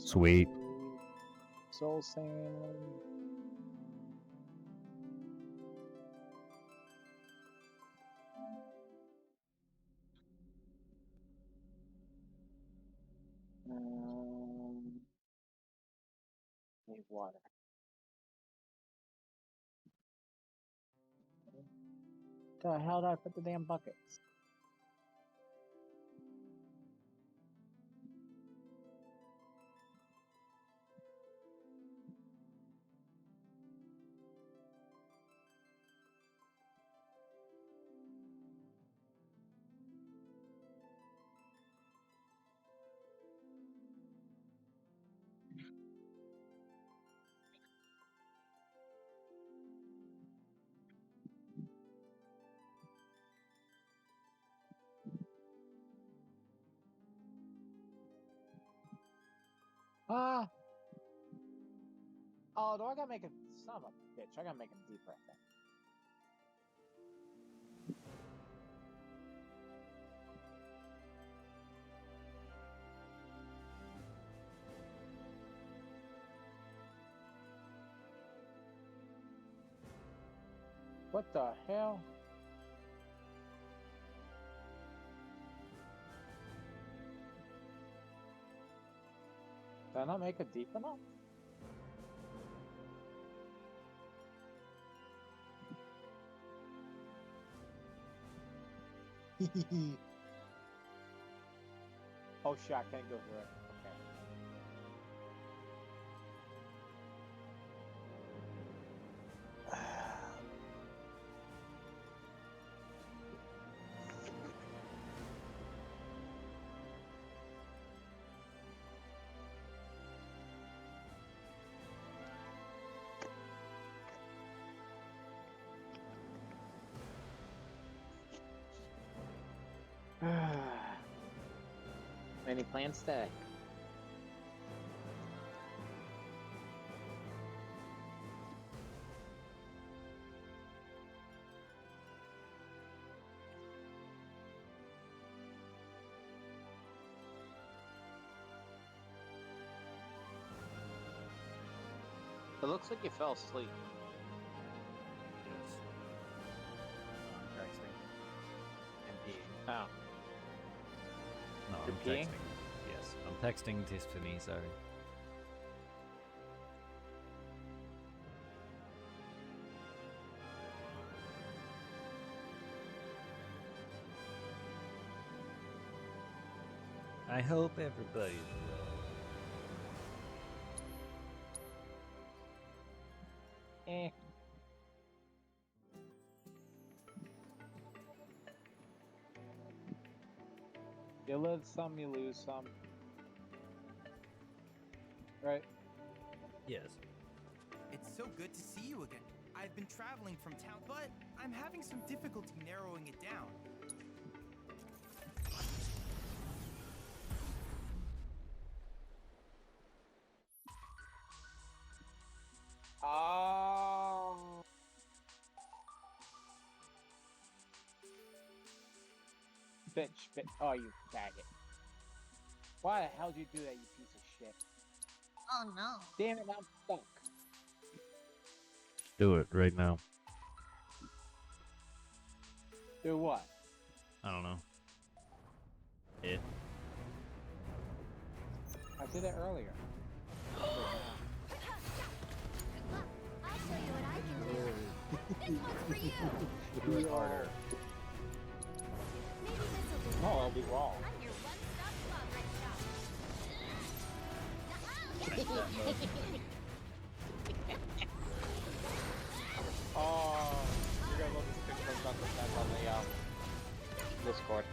Sweet. Soul Sand. Need water. The hell did I put the damn buckets? Ah! Oh, do I gotta make a son of a bitch? I gotta make him deeper, I think. What the hell? Did I not make it deep enough? Oh shit, I can't go through it. Okay. Any plans today? It looks like you fell asleep. Yes. I'm texting. And peeing. Oh. No, You're I'm peeing? texting. Yes, I'm texting Tiffany, sorry. I hope everybody's well. Eh. You live some, you lose some. Right? Yes. It's so good to see you again. I've been traveling from town, but I'm having some difficulty narrowing it down. Oh. Bitch. Oh, you faggot. Why the hell did you do that, you piece of shit? Oh no. Damn it, now I'm stuck. Do it right now. Do what? I don't know. It. I did it earlier. I'll show you what I can do. This one's for you. Do it harder. Maybe this'll do. No, I'll be wrong. I'm your one-stop progress shop. Oh, you're gonna love this picture of Dr. Seth on the Discord.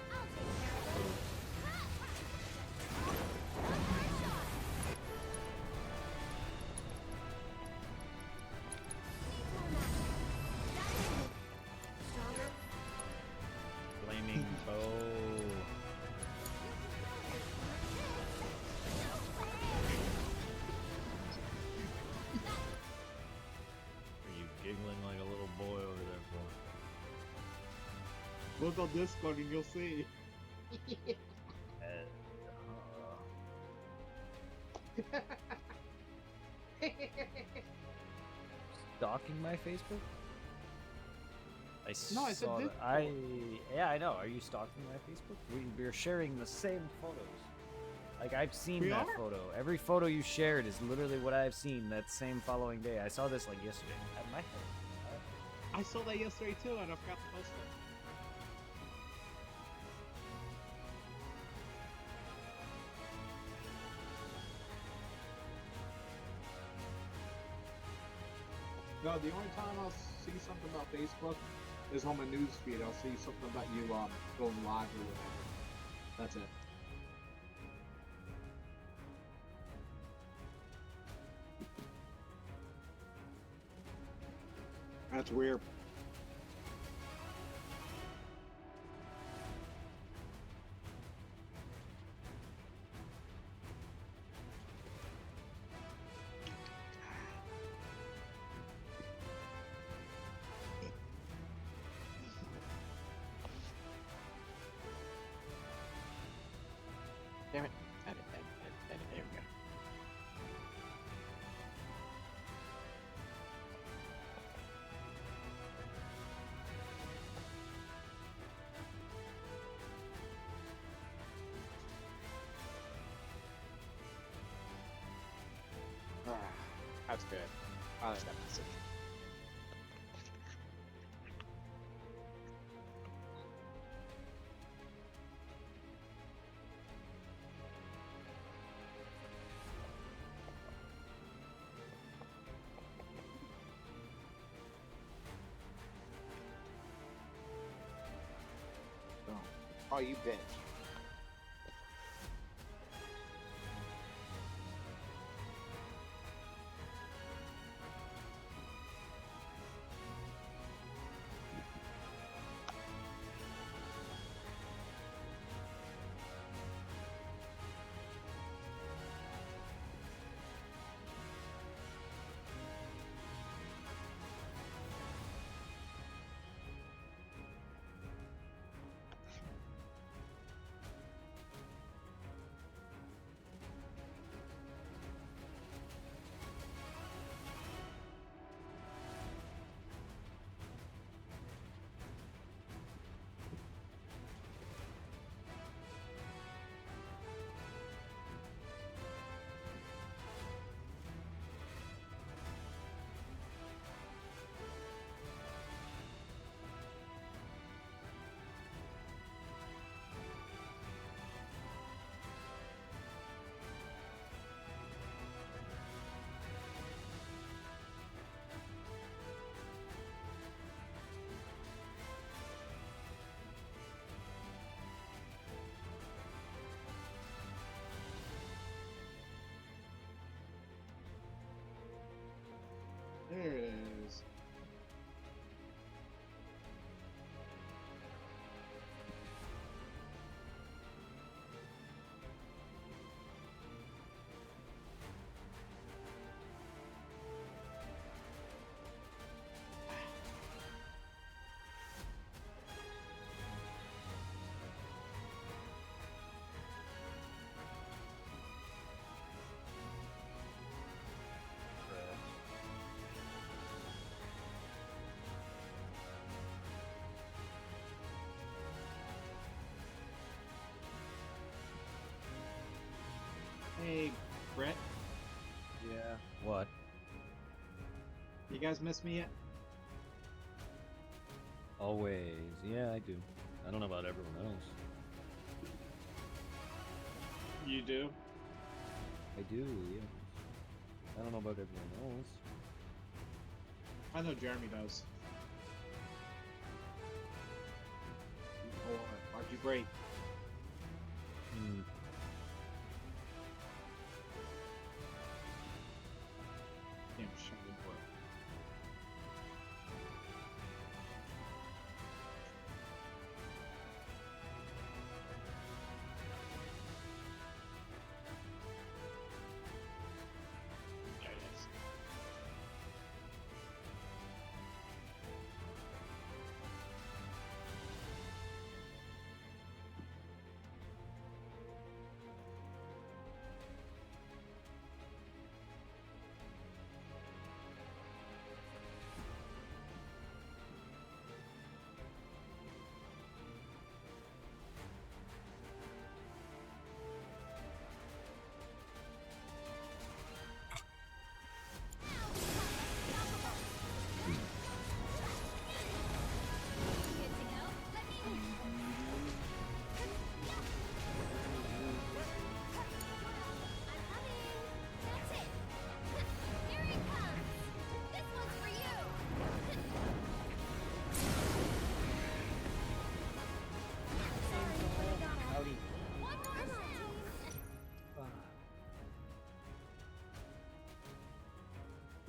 Flaming bow. Are you giggling like a little boy over there for? Look on Discord and you'll see. Stalking my Facebook? No, I said saw this that. Yeah, I know. Are you stalking my Facebook? We're sharing the same photos. Like, I've seen We that are? photo. Every photo you shared is literally what I've seen that same following day. I saw this like yesterday. At my head. I saw that yesterday too, and I forgot to post it. No, the only time I'll see something about Facebook is on my news feed. I'll see something about you going live or whatever. That's it. That's weird. Damn it. Edit, there we go. That's good. I like that message. Oh, you bitch. There it is. Hey, Brett, Yeah. What? you guys miss me yet? Always. Yeah, I do. I don't know about everyone else. You do? I do, yeah. I don't know about everyone else. I know Jeremy does. Or aren't you great? Hmm. Damn, shiny boy. There it is.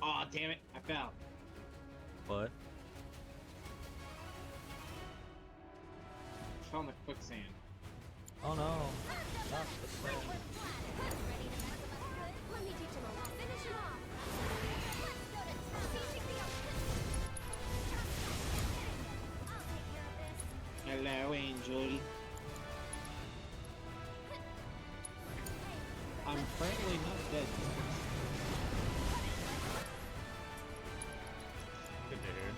Oh, damn it! I fell. What? I fell in the quicksand. Oh no. Not the Ready to mess with us good? Let me teach him a lesson. Finish him off. Let's go to strategic the I'll take care of this. Hello, Angel. I'm frankly not dead. Good to hear.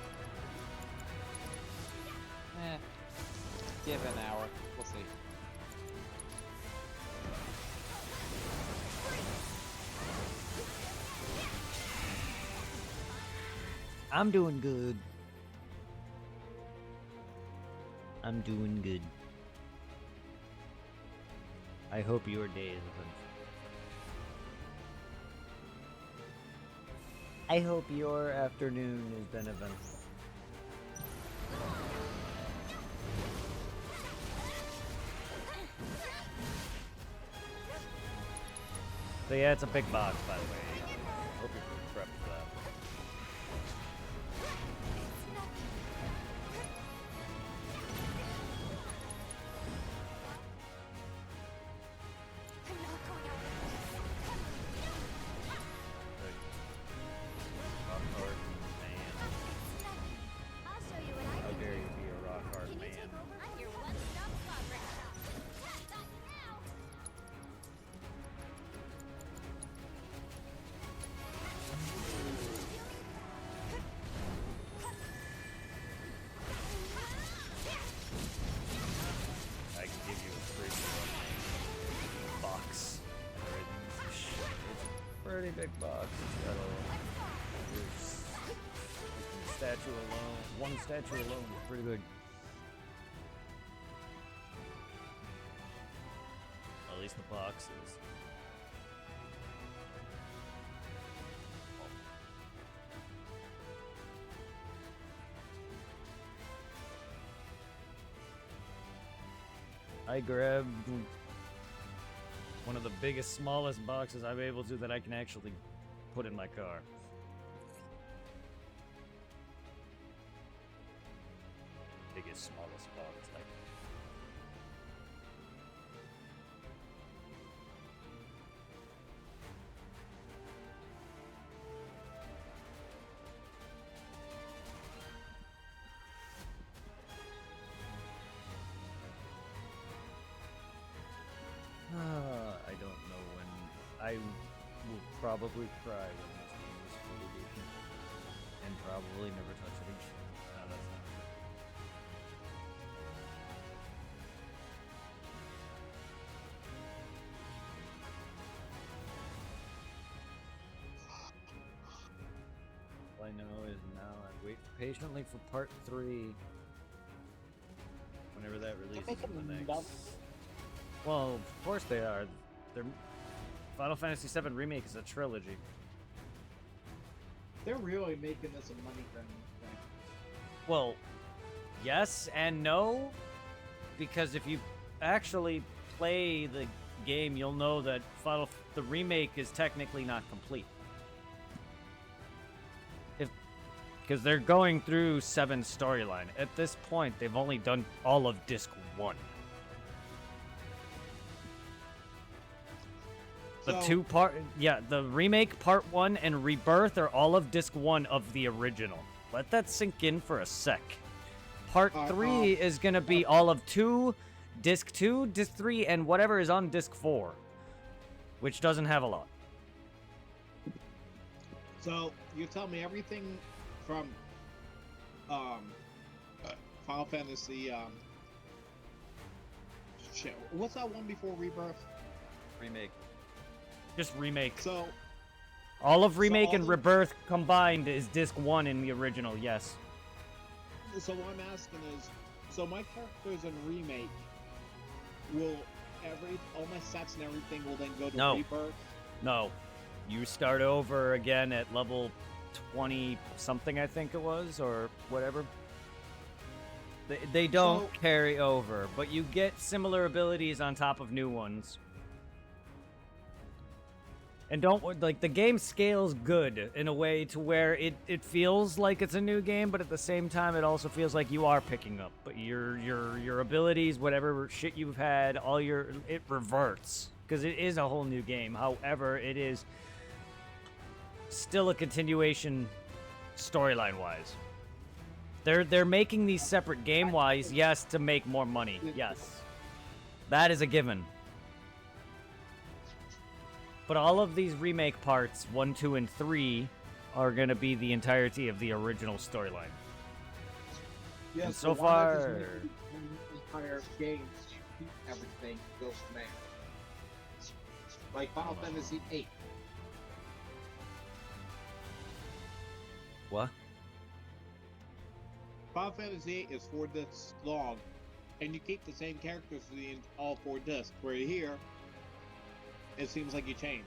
Give it an hour. We'll see. I'm doing good. I'm doing good. I hope your day is eventful. I hope your afternoon has been eventful. So yeah, it's a big box, by the way. Hope you're prepped for that. I'm not going out with Rock hard man. I'll show you what I How can dare do. you be a rock hard Can you man? take over? I'm your one-stop progress shop. Stop now. I can give you a free box. It's a pretty big box. It's got a statue alone. One statue alone is pretty big. At least the box is. I grabbed one of the biggest, smallest boxes I'm able to that I can actually put in my car. Biggest, smallest box. Like, I don't know when. I will probably cry when this game is full edition. And probably never touch it again. No, that's not true. All I know is now I wait patiently for part 3. Whenever that releases in the next. Well, of course they are. They're Final Fantasy VII Remake is a trilogy. They're really making this a money thing. Well, yes and no, because if you actually play the game, you'll know that the remake is technically not complete. Because they're going through 7's storyline. At this point, they've only done all of Disc 1. The the remake part 1 and Rebirth are all of Disc 1 of the original. Let that sink in for a sec. Part 3 is gonna be all of Disc 2, Disc 3, and whatever is on Disc 4. Which doesn't have a lot. So, you tell me everything from Final Fantasy shit. What's that one before Rebirth? Remake. Just remake. So all of remake all and Rebirth combined is Disc 1 in the original, yes. So what I'm asking is, so my characters in remake will all my stats and everything will then go to Rebirth? No. You start over again at level 20 something, I think it was, or whatever. They don't carry over, but you get similar abilities on top of new ones. And don't like the game scales good in a way to where it feels like it's a new game, but at the same time it also feels like you are picking up. But your abilities, whatever shit you've had, it reverts because it is a whole new game. However, it is still a continuation storyline wise. They're making these separate game wise, yes, to make more money. Yes. That is a given. But all of these remake parts, 1, 2, and 3, are going to be the entirety of the original storyline. Yeah, And so why not far- just make the entire game, everything goes from there. Like Final Fantasy VIII. What? Final Fantasy VIII is 4 discs long, and you keep the same characters in all 4 discs. Where here, it seems like you changed.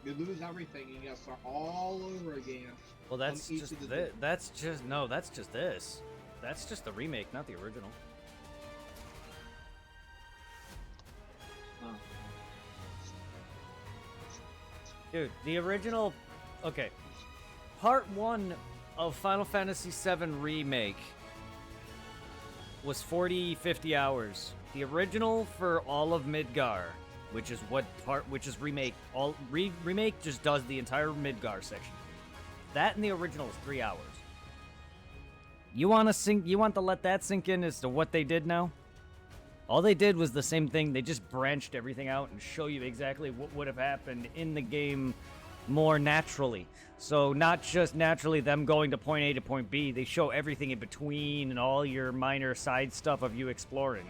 You lose everything, and you gotta start all over again. Well, that's on each just of the this. discs. That's just no. That's just this. That's just the remake, not the original. Oh. Dude, the original. Okay, Part 1 of Final Fantasy VII Remake was 40-50 hours. The original for all of Midgar, which is remake. Remake just does the entire Midgar section. That and the original is 3 hours. You want to let that sink in as to what they did now? All they did was the same thing. They just branched everything out and show you exactly what would have happened in the game more naturally. So not just naturally them going to point A to point B, they show everything in between and all your minor side stuff of you exploring.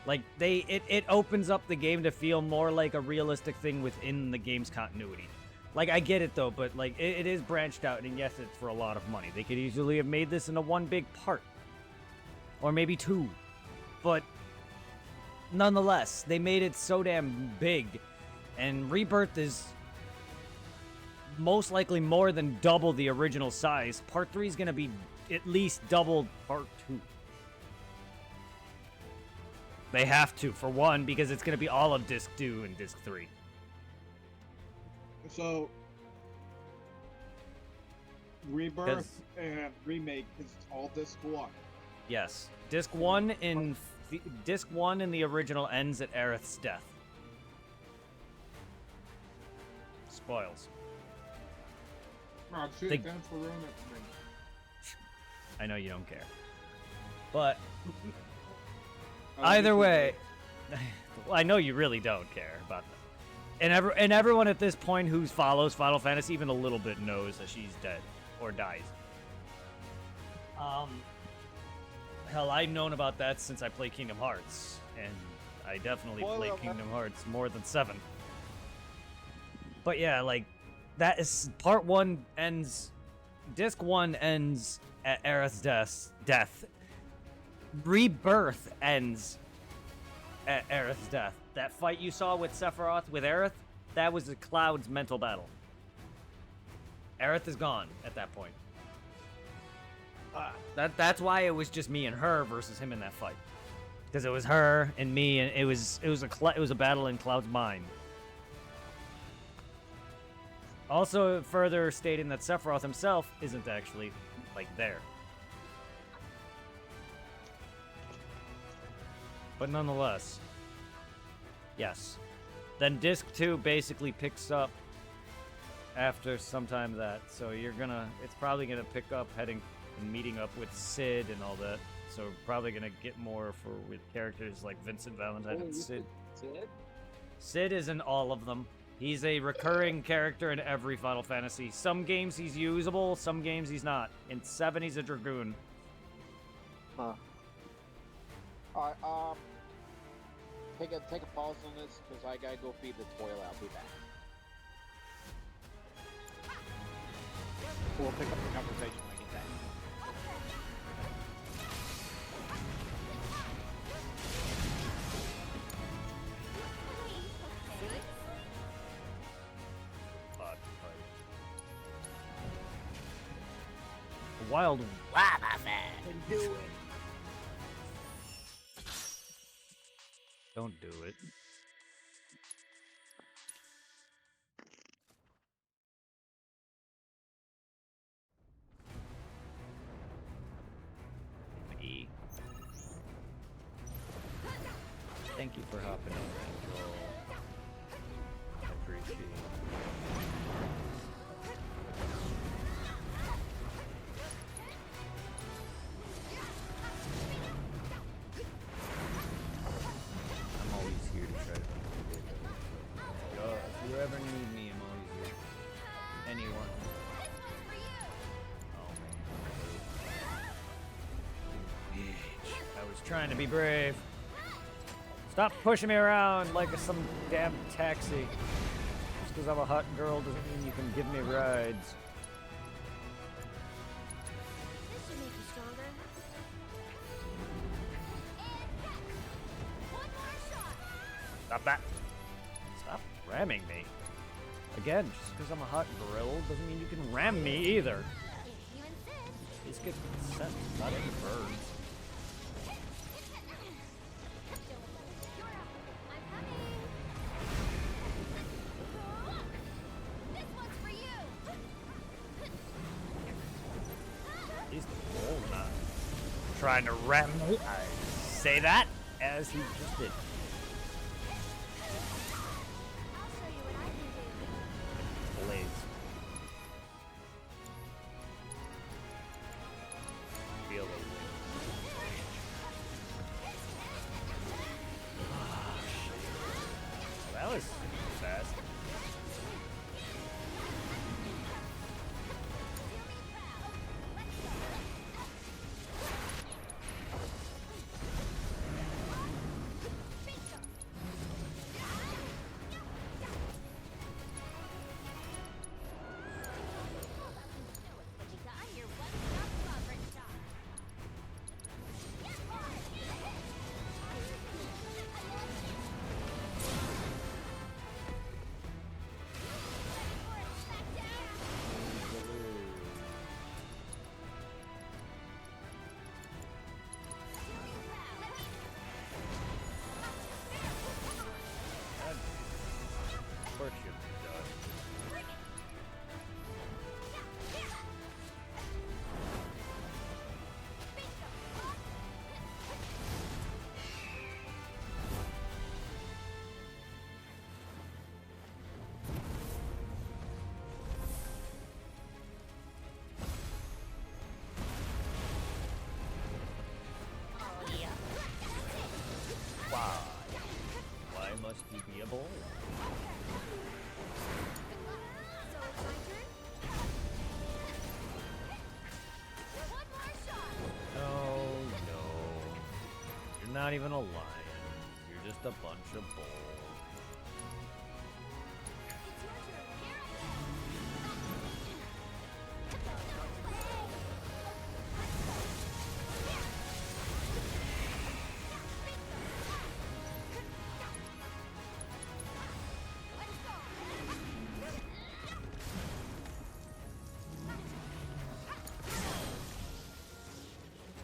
It opens up the game to feel more like a realistic thing within the game's continuity. Like, I get it though, but like it is branched out, and yes, it's for a lot of money. They could easily have made this into one big part. Or maybe 2. But nonetheless, they made it so damn big, and Rebirth is most likely more than double the original size. Part 3 is going to be at least double Part 2. They have to, for one, because it's going to be all of Disc 2 and Disc 3. So, Rebirth 'Cause- and Remake is all disc 1. Yes. Disc 1 in the original ends at Aerith's death. Spoils. Oh, shit, They- thanks for ruining it for me. I know you don't care. But Oh, either you way, well, I know you really don't care about that. And everyone at this point who follows Final Fantasy even a little bit knows that she's dead or dies. Hell, I've known about that since I played Kingdom Hearts, and I definitely Spoiler played alert. Kingdom Hearts more than 7. But yeah, like, that is Part 1 ends. Disc 1 ends at Aerith's death. Rebirth ends at Aerith's death. That fight you saw with Sephiroth with Aerith, that was the Cloud's mental battle. Aerith is gone at that point. That's why it was just me and her versus him in that fight, because it was her and me, and it was a battle in Cloud's mind. Also, further stating that Sephiroth himself isn't actually like there. But nonetheless, yes. Then Disc 2 basically picks up after some time of that. So it's probably gonna pick up heading and meeting up with Sid and all that. So probably gonna get more with characters like Vincent Valentine and Sid. Sid? Sid is in all of them. He's a recurring character in every Final Fantasy. Some games he's usable, some games he's not. In 7 he's a Dragoon. Huh. Alright, take a pause on this, because I gotta go feed the toilet. I'll be back. We'll pick up the conversation when I get back. Wild Wabba fan. Do it. Don't do it. Thank you for hopping on, Angel. I appreciate it. I'm always here to try to make it. If you ever need me, I'm always here. Anyone. Oh man. I was trying to be brave. Stop pushing me around like some damn taxi. Just because I'm a hot girl doesn't mean you can give me rides. This should make you stronger. One more shot. Stop that. Stop ramming me. Again, just because I'm a hot girl doesn't mean you can ram me either. If you insist. These get sent, not any birds. You're up. I'm coming. This one's for you. He's the bull not trying to ram me. I say that as he just did. I'll show you what I can do. Blaze. Feel the wind. That was fast. I'm your one-stop favorite shop. Of course you done. Why? Why must you be a bull? So it's my turn? One more shot. No, no. You're not even a lion. You're just a bunch of bulls. It's your turn. Here I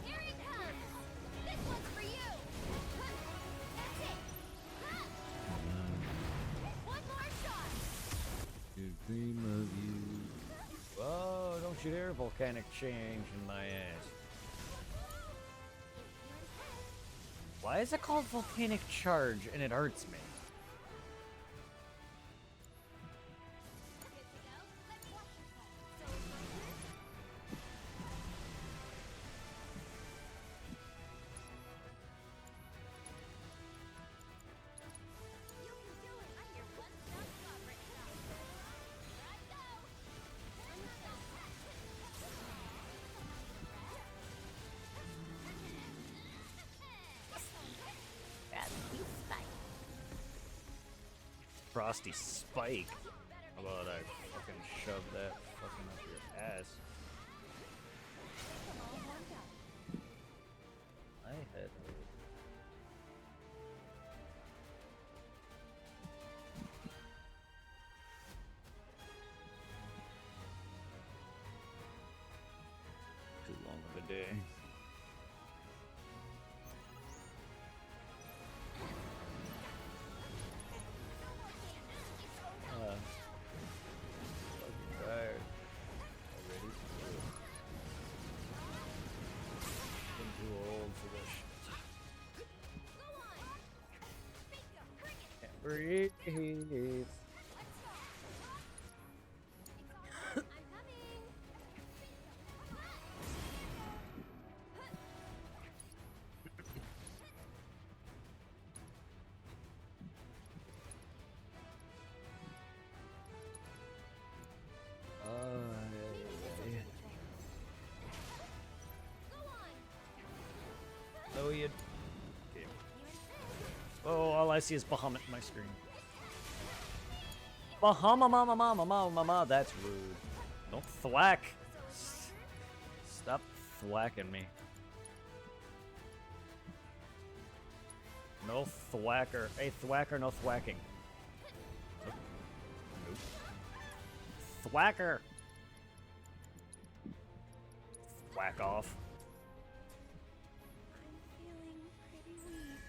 Here he comes. This one's for you. That's it. One more shot. Good dream of you. Oh, don't you dare volcanic change in my ass. Why is it called volcanic charge and it hurts me? Good to go. Let's watch your fight. So it's my turn? You can do it. I'm your one-stop favorite shop. Here I go. Frosty Spike. How about I fucking shove that fucking up your ass? I had. Too long of a day. Fucking tired already. I'm too old for this shit. Breathe. I'm coming. Go on. Oh, you. Oh, all I see is Bahamut in my screen. Mama, that's rude. Don't thwack. Stop thwacking me. No thwacker. Hey, thwacker, no thwacking. Nope. Nope. Thwacker. Thwack off. I'm feeling pretty weak.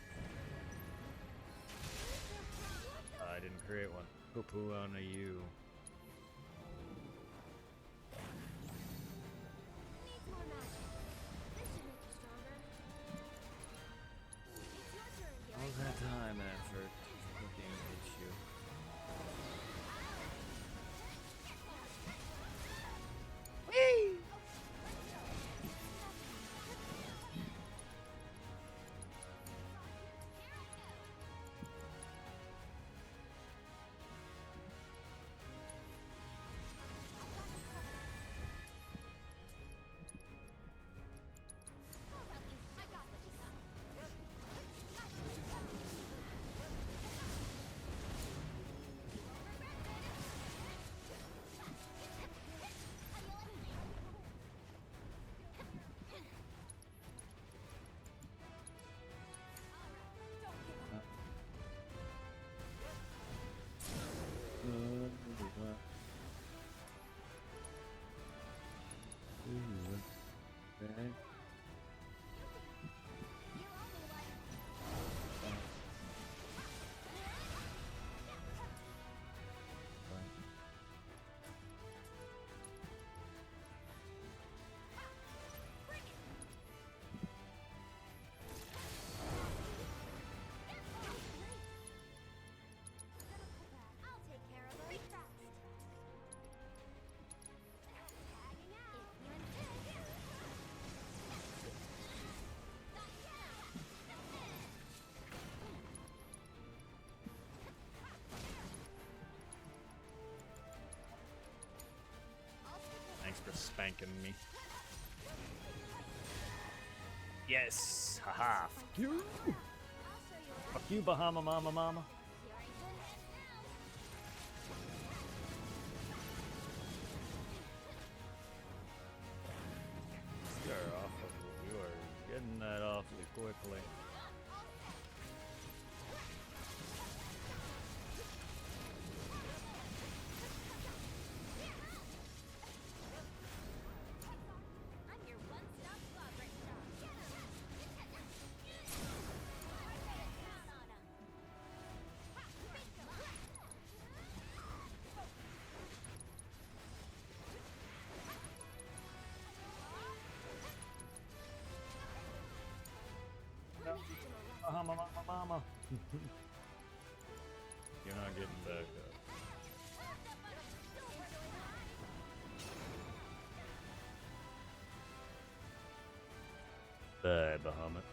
I didn't create one. Poo-poo on a you. Needs more magic. This should make you stronger. It's your turn, All Gary. that time and effort looking at you. I got Okay. I'll take care of her fast. Tagging out. If you insist. Thanks for spanking me. Yes! Haha! Fuck you! I'll show you what Fuck you, Bahama Mama Mama. you're in good hands now. You are getting that awfully quickly. I'm your one-stop progress shop. Count on 'em. Bahama Mama Mama. You're not getting back up. Bye, Bahamut.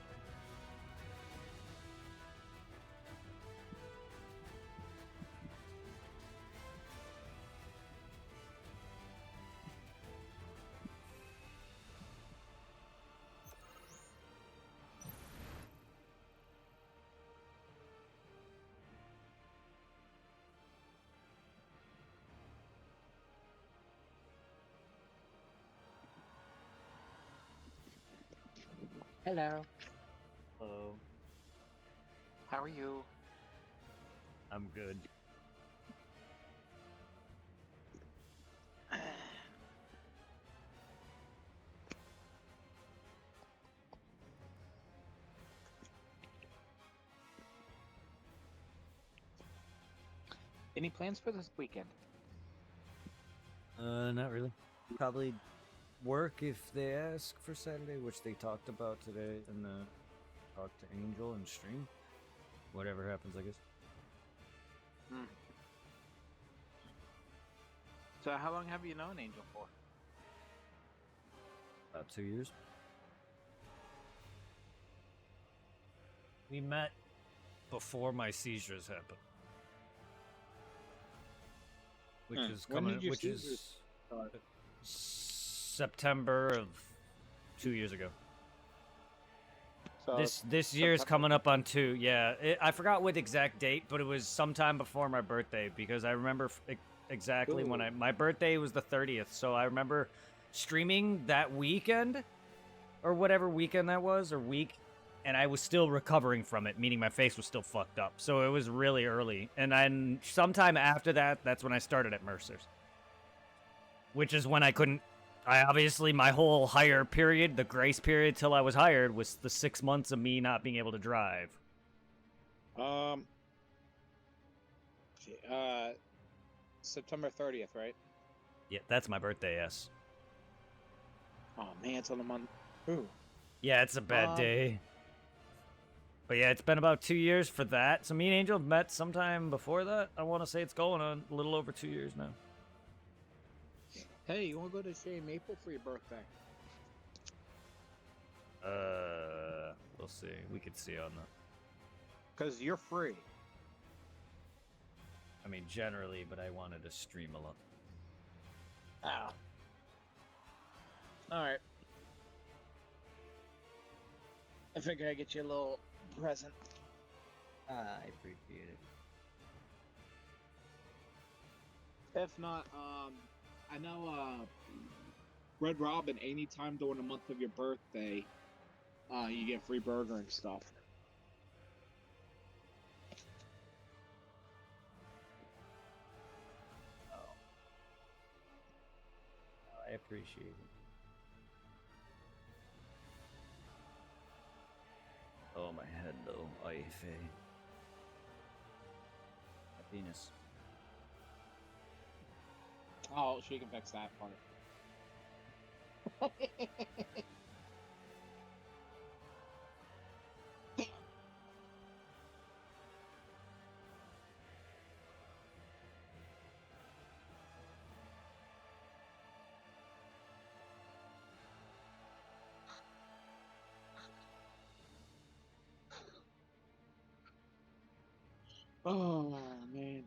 Hello. Hello. How are you? I'm good. Any plans for this weekend? Not really. Probably work if they ask for Saturday, which they talked about today in the talk to Angel and stream. Whatever happens, I guess. Hmm. So how long have you known Angel for? About 2 years. We met before my seizures happened. Which is When coming, did your which seizures is start? September of 2 years ago. So This year's September. coming up on 2. Yeah, I forgot what exact date, but it was sometime before my birthday because I remember exactly when Ooh. my birthday was the 30th, so I remember streaming that weekend or whatever weekend that was or week, and I was still recovering from it, meaning my face was still fucked up. So it was really early, and then sometime after that, that's when I started at Mercer's, which is when I couldn't. I obviously, my whole hire period, the grace period till I was hired, was the 6 months of me not being able to drive. September 30th, right? Yeah, that's my birthday, yes. Oh man, it's on the month. Ooh. Yeah, it's a bad day. But yeah, it's been about 2 years for that. So me and Angel met sometime before that. I want to say it's going on a little over 2 years now. Hey, you want to go to Shea Maple for your birthday? We'll see. We could see on that. Because you're free. I mean, generally, but I wanted to stream a lot. Oh. Alright. I figure I'd get you a little present. I appreciate it. If not, I know Red Robin, anytime during the month of your birthday, you get free burger and stuff. I appreciate it. Oh, my head, though. Ay, fe. My penis. Oh, she can fix that part. Oh man,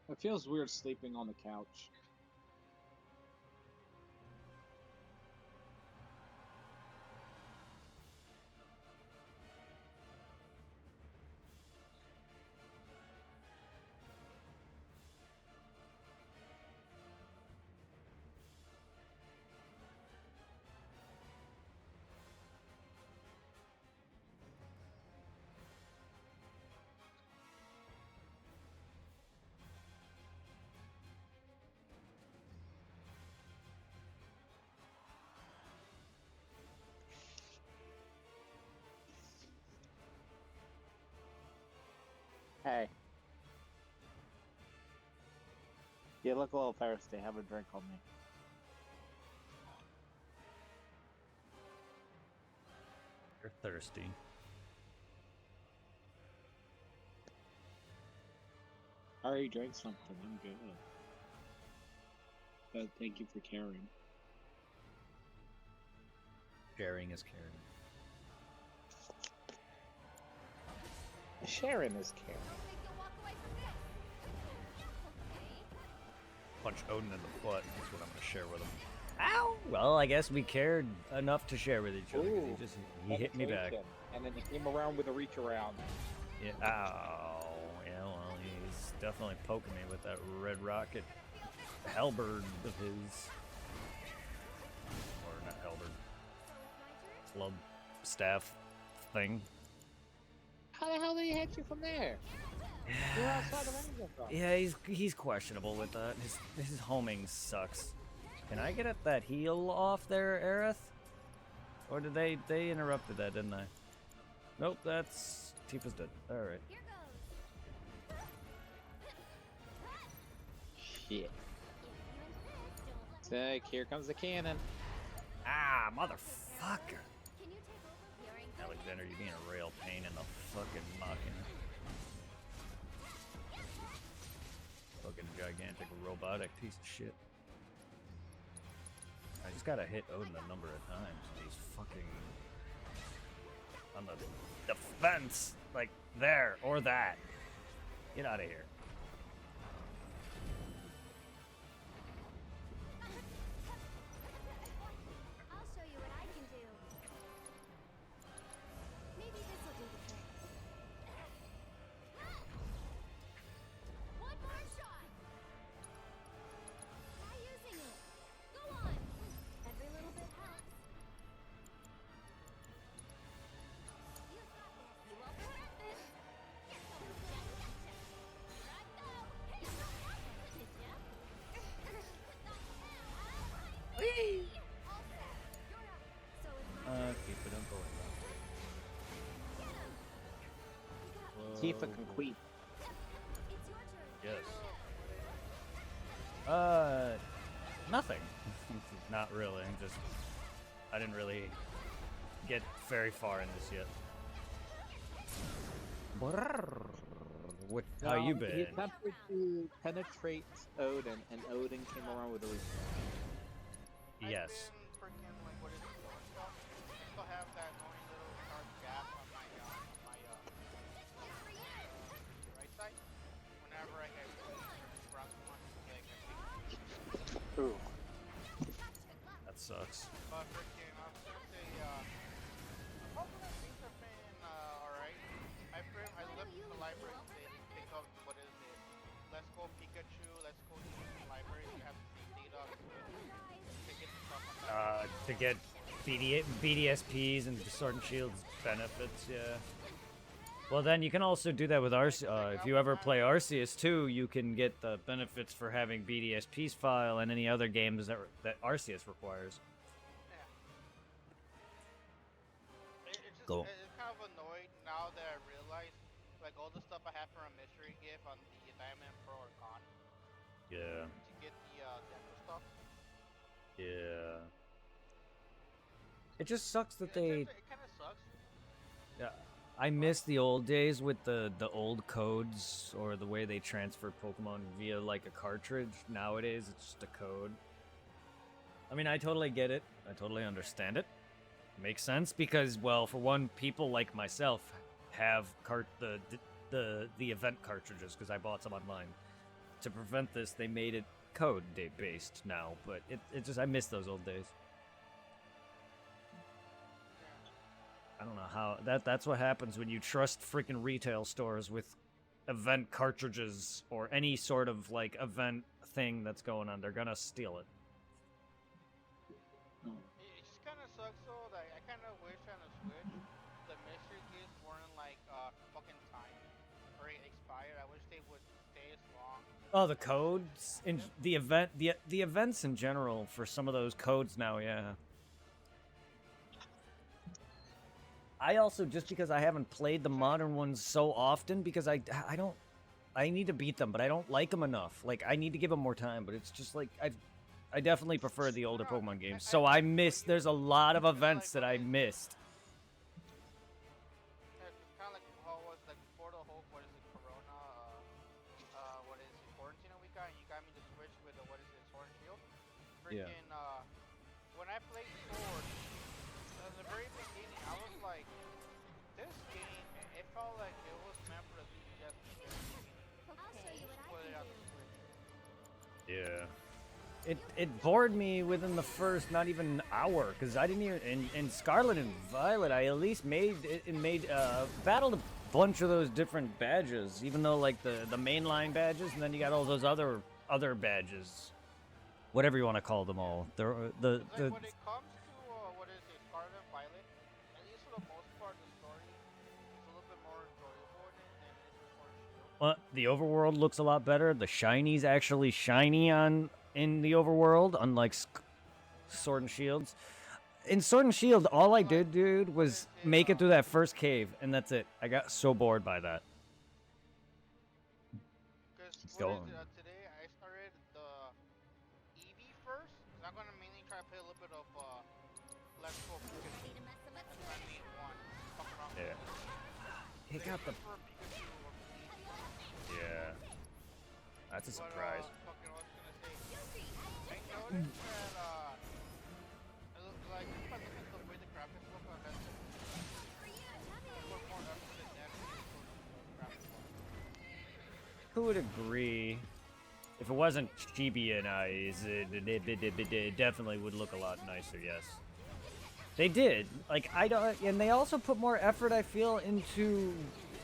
it feels weird sleeping on the couch. Hey. You look a little thirsty. Have a drink on me. You're thirsty. I already drank something. I'm good. But thank you for caring. Sharing is caring. Sharon is caring. Think you'll walk away from this? Okay. Punch Odin in the butt. That's what I'm gonna share with him. Ow! Well, I guess we cared enough to share with each other. 'Cause he hit me back. Meditation. And then he came around with a reach around. Yeah. Ow. Yeah. Well, he's definitely poking me with that red rocket halberd of his, or not halberd, club staff thing. How the hell did he hit you from there? You're outside the range of them. Yeah, he's questionable with that. His homing sucks. Can I get at that heal off there, Aerith? Or did they interrupted that, didn't they? Nope, that's Tifa's dead. All right. Here goes. Shit. Sick, here comes the cannon. Ah, motherfucker! Can you take over? You're in good Alexander, you being a real pain in the fucking mucking. fucking gigantic robotic piece of shit. I just gotta hit Odin a number of times. He's fucking on the defense, like there or that. Get out of here. I'll show you what I can do. Maybe this will do the trick. One more shot. Try using it. Go on. Every little bit helps. You got this. You won't regret this. Gotcha. Here I go. Hey, did ya? All set. You're up. So it's my Keep it on going. Tifa can queef. It's your turn. Yes. Nothing. Not really. Just I didn't really get very far in this yet. What? How you He been? attempted to penetrate Odin, and Odin came around with a response. Yes. I've been freaking, like, what is it, stuff. I still have that annoying little sharp gap on my right side. Whenever I get around too much, like, Ooh. That sucks. but freaking, I was gonna say, hopefully things have been, alright. I left the library today to pick up, what is it? Let's Go Pikachu, Let's Go Eevee library. You have to see data to get the stuff on that. To get BDSPs and Sword and Shield's benefits, yeah. Well, then you can also do that with Arceus. If you ever play Arceus too, you can get the benefits for having BDSP's file and any other games that Arceus requires. It's just, Cool. it's kind of annoyed now that I realize, like, all the stuff I have for a mystery gift on the Diamond Pro are gone Yeah. to get the Deku stuff. Yeah. It just sucks that It they. kind of sucks. Yeah, I miss the old days with the old codes or the way they transfer Pokemon via like a cartridge. Nowadays, it's just a code. I mean, I totally get it. I totally understand it. Makes sense because, well, for one, people like myself have the event cartridges because I bought some online. To prevent this, they made it code based now, but it just I miss those old days. I don't know how that's what happens when you trust freaking retail stores with event cartridges or any sort of like event thing that's going on. They're gonna steal it. It just kind of sucks though. Like, I kind of wish on the Switch the mystery gifts weren't like fucking timed or expired. I wish they would stay as long. Oh, the codes in the events in general for some of those codes now, yeah. I also, just because I haven't played the modern ones so often, because I need to beat them, but I don't like them enough. Like, I need to give them more time, but it's just like, I definitely prefer the older Pokemon games. So there's a lot of events that I missed. It's kind of like how it was like before the whole, what is it, Corona, what is it, quarantine we got, and you got me the Switch with the, what is it, Sword and Shield? Yeah. Freaking, when I played Sword, at the very beginning, I was like, this game, it felt like it was meant for the 3DS in the very beginning. I'll show you what Put it I on can the do. Switch. Yeah. It bored me within the first not even hour, because I didn't even in Scarlet and Violet I at least battled a bunch of those different badges, even though like the mainline badges, and then you got all those other badges, whatever you want to call them all. It's like when it comes to, what is it, Scarlet and Violet, at least for the most part, the story is a little bit more enjoyable in it than it is for Sword and Shield. the overworld looks a lot better. The shiny's actually shiny in the overworld, unlike Sword and Shields. In Sword and Shield, all I did, dude, was make it through that first cave, and that's it. I got so bored by that. Because Go what on. is it, today I started the Eevee first, because I'm going to mainly try to play a little bit of Let's Go Pikachu. Ready to mess them up? That's my main one. Fuck around Yeah. with It got the prefer Pikachu over Eevee. yeah. That's a But, surprise. fucking, I was gonna say, I noticed that, it looks like, just by looking at the way the graphics look on Netflix, I put more effort in Netflix graphics. Who would agree? If it wasn't chibi-ized, it definitely would look a lot nicer, yes. They did. Like, I don't... And they also put more effort, I feel, into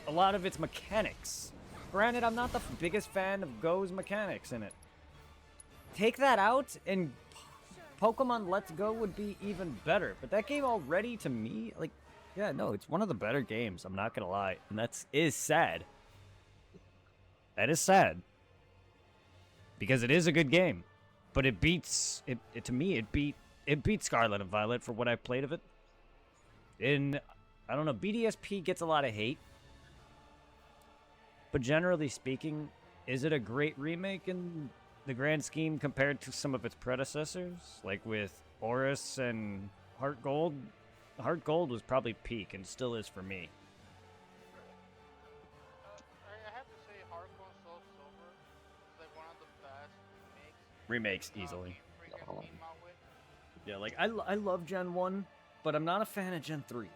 a lot of its mechanics. Granted, I'm not the biggest fan of Go's mechanics in it. Take that out, and Pokemon Let's Go would be even better. But that game already, to me, like... Yeah, no, it's one of the better games, I'm not gonna lie. And that is sad. That is sad. Because it is a good game, but it beats to me. It beat Scarlet and Violet for what I played of it. I don't know, BDSP gets a lot of hate, but generally speaking, is it a great remake in the grand scheme compared to some of its predecessors, like with Oris and Heart Gold? Heart Gold was probably peak and still is for me. I have to say, Heart Gold Soul Silver is like one of the best Remakes easily. Game Freak has came out with. Yeah, like I love Gen 1, but I'm not a fan of Gen 3.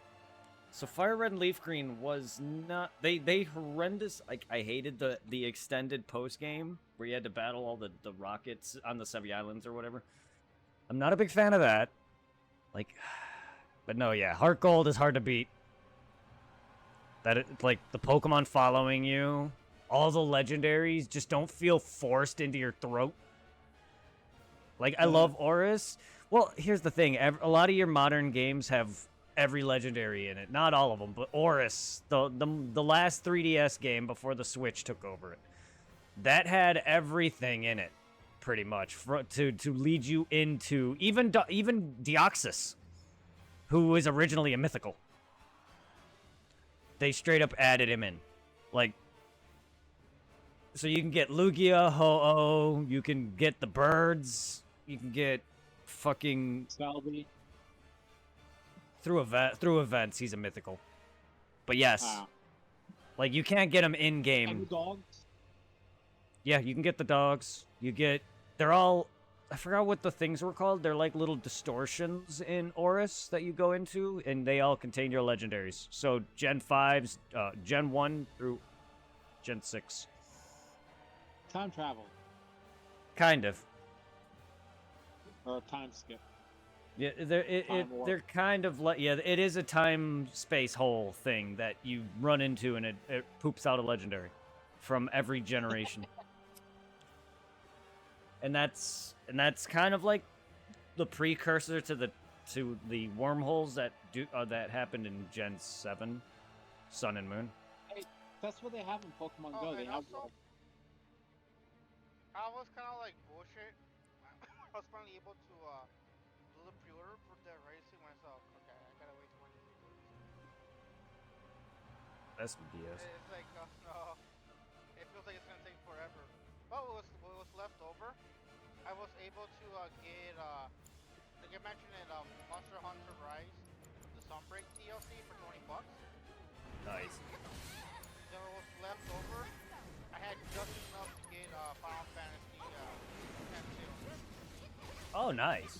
So Fire Red and Leaf Green was not they horrendous. Like I hated the extended post game where you had to battle all the rockets on the Sevi Islands or whatever. I'm not a big fan of that. Like, but no, yeah, Heart Gold is hard to beat. Like the Pokemon following you, all the legendaries just don't feel forced into your throat. Like I love Oris. Well, here's the thing: a lot of your modern games have every legendary in it. Not all of them, but Oris, the last 3DS game before the Switch took over it, that had everything in it, pretty much, to lead you into even Deoxys, who was originally a mythical. They straight up added him in, like. So you can get Lugia, Ho-Oh, you can get the birds, you can get fucking Salvi. through events. He's a mythical, but yes, like you can't get him in And game. the dogs. Yeah, you can get the dogs. They're all. I forgot what the things were called. They're like little distortions in Oris that you go into, and they all contain your legendaries. So Gen 5's, Gen 1 through Gen 6. Time travel. Kind of. Or time skip. Yeah, Time warp. they're kind of like, yeah, it is a time space hole thing that you run into and it poops out a legendary from every generation. and that's kind of like the precursor to the wormholes that happened in Gen 7, Sun and Moon. Hey, that's what they have in Pokemon Go. They And have also, I was kind of like bullshit. I was finally able to do the pre-order for Dead Rising myself. Okay, I gotta wait 20 days. That's BS. It's like, no, it feels like it's gonna take forever. But what was left over, I was able to get, like I mentioned in Monster Hunter Rise, the Sunbreak DLC for $20. Nice. Then what was left over, I had just enough to get Final Fantasy 10 Oh, nice.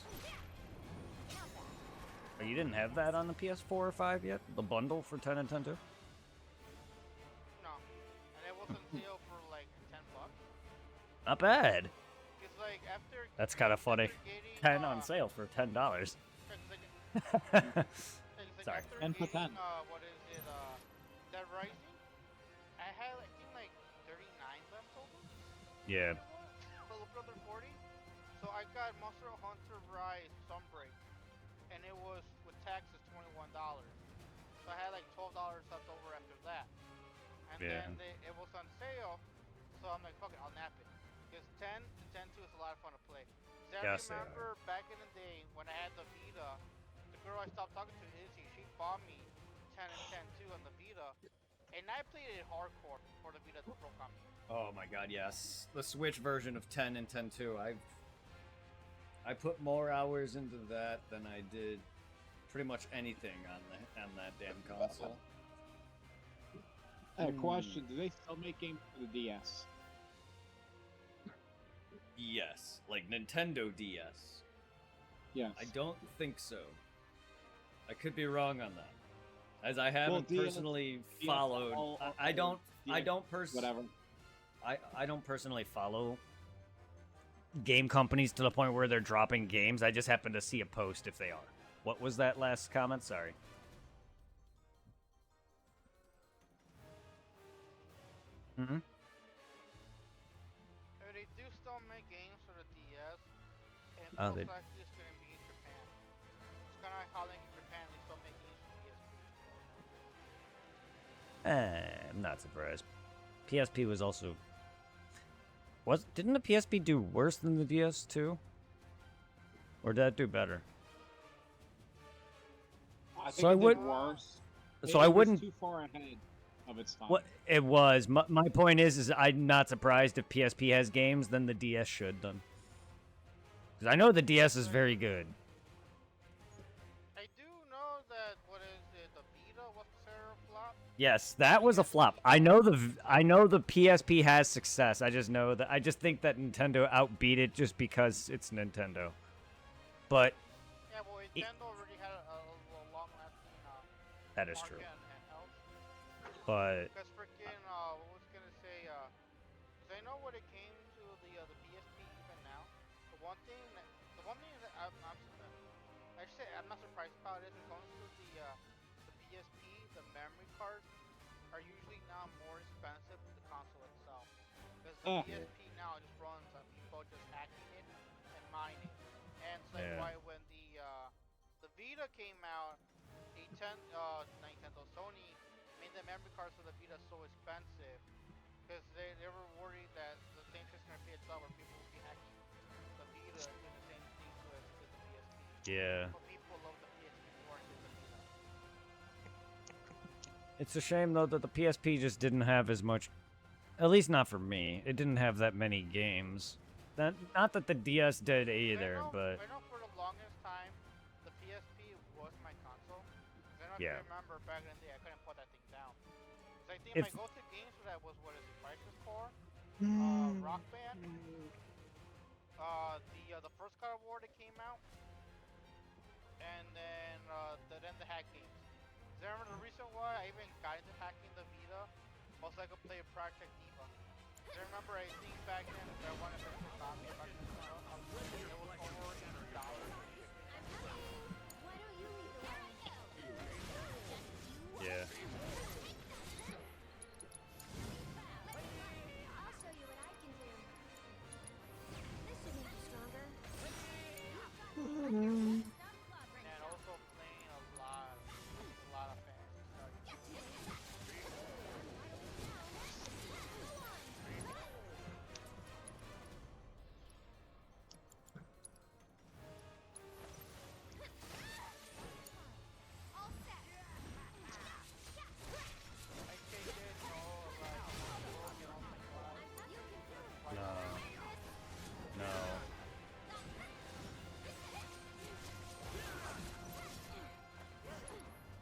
Oh, you didn't have that on the PS4 or 5 yet? The bundle for 10 and 10 too? No, and it was on sale for like $10. Not bad. It's like after. That's kind of funny. after getting, 10 on sale for $10. It's Sorry. After 10 for 10. getting, what is it? Dead Rising. I had I think like 39 left over. Yeah. A little bit under 40. So I got Monster Hunter Rise Sunbreak, and it was with taxes $21. So I had like $12 left over after that. And Yeah. then it was on sale, so I'm like, fuck it, I'll nap it. Because 10 and 10-2 is a lot of fun to play. 'Cause I Yes, they are. remember back in the day when I had the Vita, the girl I stopped talking to, Izzy, she bought me 10 and 10-2 on the Vita, and I played it hardcore for the Vita Pro copy. Oh my god, yes. The Switch version of 10 and 10-2. I put more hours into that than I did pretty much anything on that damn console. I have a question. Do they still make games for the DS? DS, like Nintendo DS. Yes. I don't think so. I could be wrong on that, as I haven't DS personally DS followed. I don't. I DS don't whatever. I don't personally follow game companies to the point where they're dropping games. I just happen to see a post if they are. What was that last comment? Sorry. Mm-hmm. They do still make games for the DS, and Oh, most they- likely it's gonna be in Japan. It's kind of like how like in Japan they still make games for PSP. I'm not surprised. PSP was also... Didn't the PSP do worse than the DS too? Or did that do better? I think So I it did would- worse. So It I was wouldn't... too far ahead of its time. What it was. My point is I'm not surprised if PSP has games, then the DS should then. Because I know the DS is very good. I do know that what is it? The Vita was a flop. Yes, that was a flop. I know the PSP has success. I just think that Nintendo outbeat it just because it's Nintendo. But Yeah, well, Nintendo already had a long-lasting that is true. market and handhelds. But Because freaking, what was I gonna say? Because I know when it came to the PSP even now, the one thing that I'm not surprised about is when it comes to the PSP, the memory cards are usually now more expensive than the console itself. Because the PSP now just runs on people just hacking it and mining. And it's like Yeah. why when the Vita came out, Nintendo, Sony made the memory cards for the Vita so expensive because they were worried that the same thing's gonna be itself where people will be hacking the Vita and doing the same thing to it to the PSP. yeah, But people love the PSP more than the Vita. it's a shame though that the PSP just didn't have as much. At least not for me. It didn't have that many games. Not that the DS did either, but I know for the longest time the PSP was my console. 'Cause I don't know Yeah. if you remember back in the day I couldn't put that thing down. 'Cause I think If- my go-to games for that was what is it, Crisis Core, Rock Band, the first God of War that came out, and then the hack games. 'Cause I remember the reason why I even got into hacking the Vita was I could play Project Diva. 'Cause I remember I think back then that I wanted to play Zombie back then, it was over $80. Why don't you lead the way? yeah. I'll show you what I can do. This should make you stronger. And also playing a lot of fantasy stuff. All set. I take it, working on my class. No. No.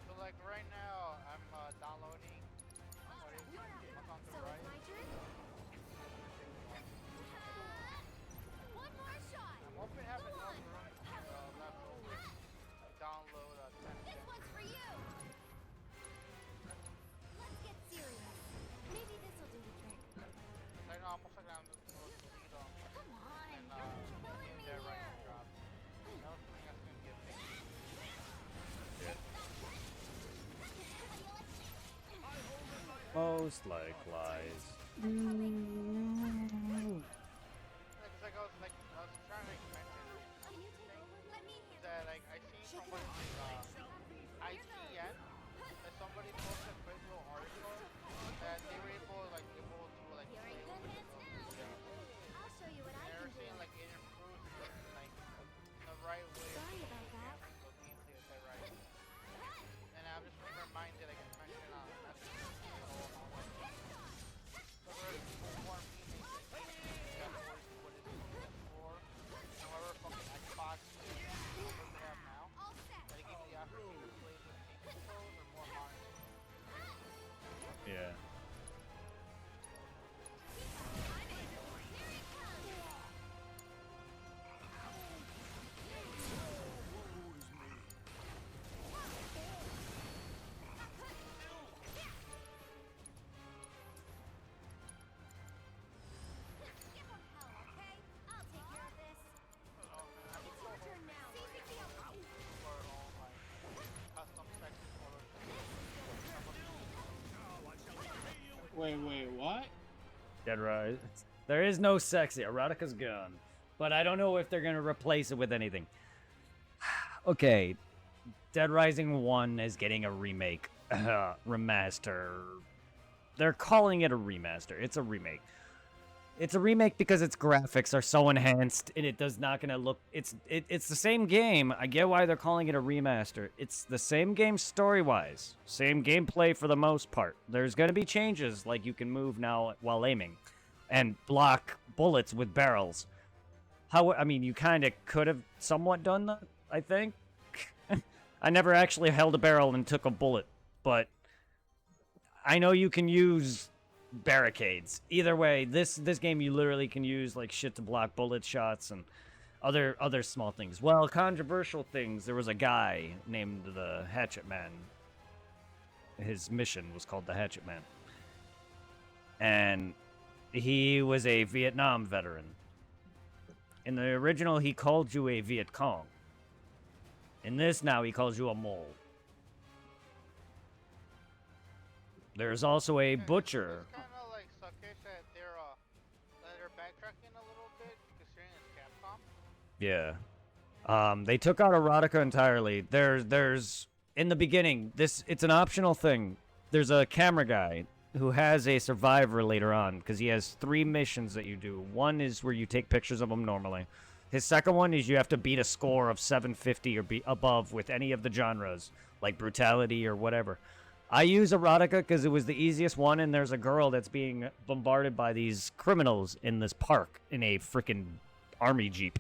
So like right now, I'm downloading. What is it? What's on the So right? it's my turn. One more shot. I'm hoping to have enough room left over to download 10 This one's for you. Let's get serious. Maybe this will do the trick. I know I'm also gonna delete them Come on. and You're killing me get right here. on the job. I don't think that's gonna be a big deal. Most likewise. Because like I was trying to mention Can you take over? Let me handle that like I seen someone IGN that somebody posted a quick little article that they were able to You're play in good with hands the now. videos. I'll show you what And I they were can do. saying like it improves like the right way Sorry of about that. the gameplay is that right. And I'm just reminded like it's mentioned on message so there's more remakes that what is PS4 however fucking Xbox what they have now. All set. That it gives you the opportunity to play with game controls or more modern. Dead Rise. There is no sexy. Erotica's gone. But I don't know if they're going to replace it with anything. Okay. Dead Rising 1 is getting a remake. Remaster. They're calling it a remaster. It's a remake. It's a remake because its graphics are so enhanced and it does not going to look... It's the same game. I get why they're calling it a remaster. It's the same game story-wise. Same gameplay for the most part. There's going to be changes, like you can move now while aiming and block bullets with barrels. I mean, you kind of could have somewhat done that, I think. I never actually held a barrel and took a bullet, but I know you can use barricades. Either way, this game you literally can use like shit to block bullet shots and other small things. Well, controversial things. There was a guy named the Hatchet Man. His mission was called the Hatchet Man. And he was a Vietnam veteran. In the original, he called you a Viet Cong. In this now, he calls you a mole. There's also a butcher. It's kind of like suckish that they're backtracking a little bit considering it's Capcom. Yeah. They took out erotica entirely. There's in the beginning, it's an optional thing. There's a camera guy who has a survivor later on because he has 3 missions that you do. One is where you take pictures of him normally. His second one is you have to beat a score of 750 or be above with any of the genres, like brutality or whatever. I use erotica because it was the easiest one, and there's a girl that's being bombarded by these criminals in this park in a freaking army jeep.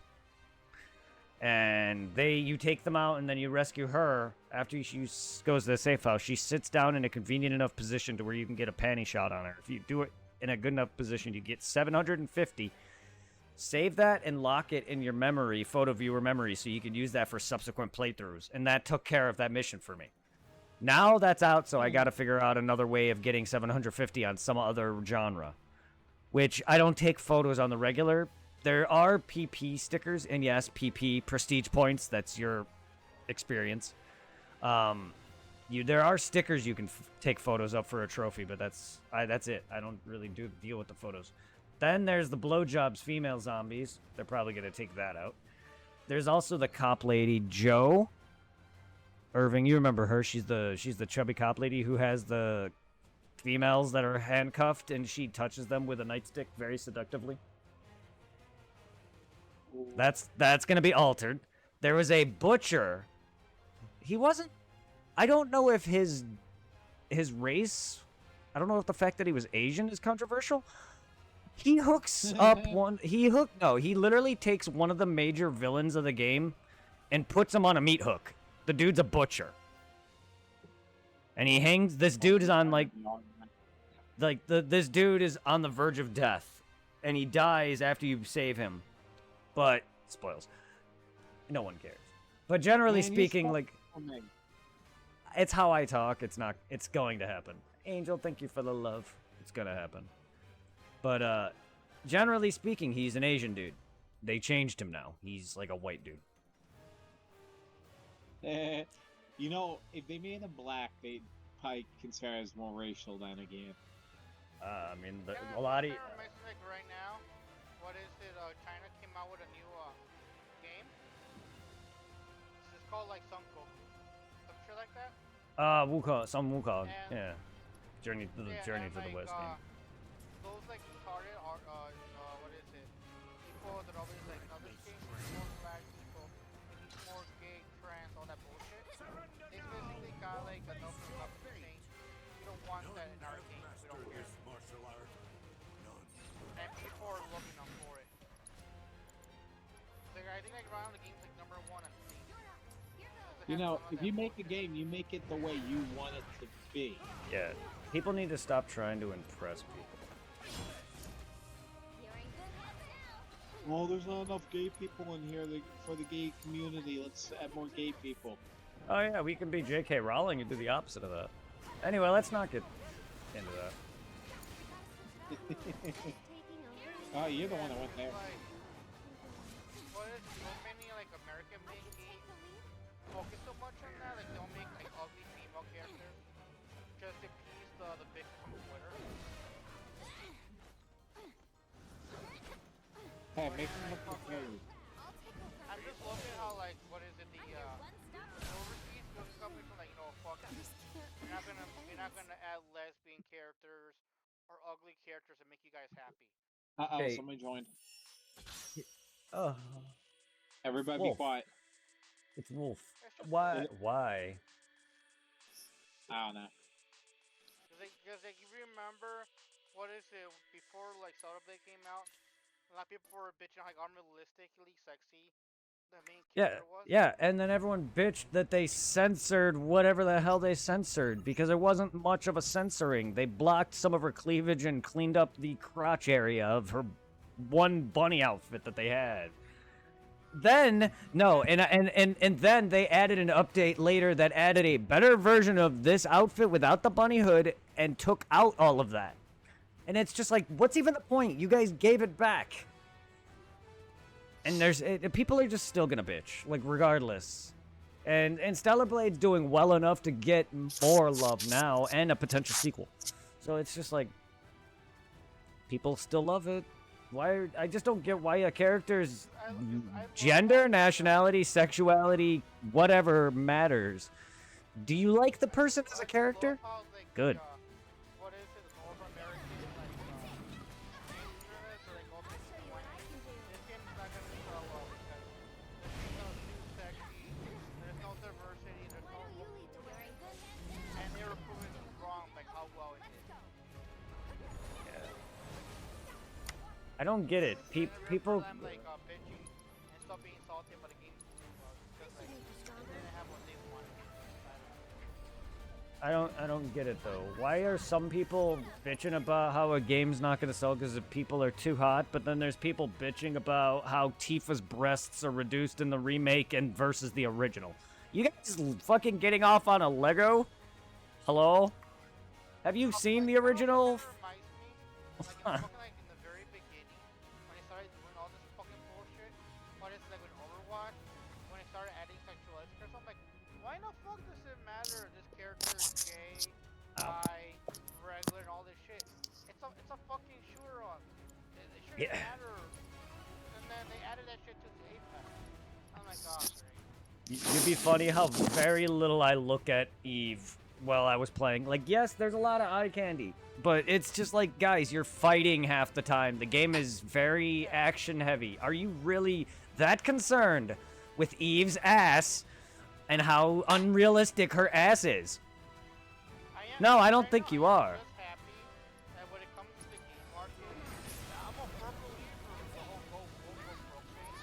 And you take them out, and then you rescue her. After she goes to the safe house, she sits down in a convenient enough position to where you can get a panty shot on her. If you do it in a good enough position, you get 750. Save that and lock it in your memory, photo viewer memory, so you can use that for subsequent playthroughs. And that took care of that mission for me. Now that's out, so I got to figure out another way of getting 750 on some other genre. Which I don't take photos on the regular. There are PP stickers, and yes, PP prestige points. That's your experience. There are stickers you can take photos of for a trophy, but that's it. I don't really deal with the photos. Then there's the blowjobs female zombies. They're probably gonna take that out. There's also the cop lady Joe. Irving, you remember her? She's the chubby cop lady who has the females that are handcuffed, and she touches them with a nightstick very seductively. That's gonna be altered. There was a butcher. He wasn't. I don't know if his race. I don't know if the fact that he was Asian is controversial. He hooks up one. He literally takes one of the major villains of the game, and puts him on a meat hook. The dude's a butcher. And he hangs. This dude is on this dude is on the verge of death, and he dies after you save him. But spoils. No one cares. But generally speaking, like, it's how I talk. It's going to happen. Angel, thank you for the love. It's gonna happen. But generally speaking, he's an Asian dude. They changed him now. He's like a white dude. You know, if they made him black, they'd probably consider it as more racial then again. I mean, a lot of... Like right now, what is it? China came out with a new game. It's called like Sunko. Some shit like that. Wukong. And, yeah. Journey to the West game. Those like retarded are what is it? People that always like other games, more black people, more gay, trans, all that bullshit. They basically got like a note from government saying, we don't want that in our game. We don't care. And people are looking up for it. Like, I think like around the game's like #1 on Steam. You know, if you make a game, you make it the way you want it to be. Yeah. People need to stop trying to impress people. Well, there's not enough gay people in here for the gay community. Let's add more gay people. Oh yeah, we can be J.K. Rowling and do the opposite of that. Anyway, let's not get into that. Oh, you're the one that went there. What is so many like American-made games focus so much on that? Like don't make like ugly female characters just to appease the bitches from Twitter. Hey, But make it's him like look fucking- okay. I'm just looking how like what is it the overseas film companies are like, you know, fuck it. You're not gonna add lesbian characters or ugly characters to make you guys happy. Uh-oh, Hey. somebody joined. Oh, Everybody Wolf. be quiet. it's Wolf. It's just Why? It- Why? I don't know. because like, you remember what is it before like Soda Blade came out? A lot of people were bitching like unrealistically sexy the main Yeah, character was. yeah, and then everyone bitched that they censored whatever the hell they censored because there wasn't much of a censoring. They blocked some of her cleavage and cleaned up the crotch area of her one bunny outfit that they had. Then no, and then they added an update later that added a better version of this outfit without the bunny hood and took out all of that. And it's just like, what's even the point? You guys gave it back. And people are just still gonna bitch, like regardless. And Stellar Blade's doing well enough to get more love now and a potential sequel. So it's just like people still love it. I just don't get why a character's gender, nationality, sexuality, whatever matters. Do you like the person as a character? Good. What is it? The North American like gangsterness or like all this point. This game's not gonna sell well because this game's too sexy. There's no diversity. There's no and they were proving wrong like how well it did. I don't get it. People. I'm like bitching and stop being salty about the game's doing well because like they didn't have what they wanted. I don't get it though. Why are some people bitching about how a game's not gonna sell because the people are too hot, but then there's people bitching about how Tifa's breasts are reduced in the remake and versus the original? You guys fucking getting off on a Lego? Hello? Have you seen the original? Reminds me, like, fucking, like in the very beginning, when they started doing all this fucking bullshit, what is like with Overwatch, when they started adding sexuality or something, like, why the fuck does it matter if this character is gay, bi, regular, and all this shit? It's a fucking shooter on. It shouldn't matter. And then they added that shit to the Apex. Oh my god, It'd be funny how very little I look at Eve while I was playing. Like, yes, there's a lot of eye candy, but it's just like, guys, you're fighting half the time. The game is very action heavy. Are you really that concerned with Eve's ass and how unrealistic her ass is? No, I don't think you are. I'm just happy that when it comes to the game market, I'm a firm believer in the whole go broke thing.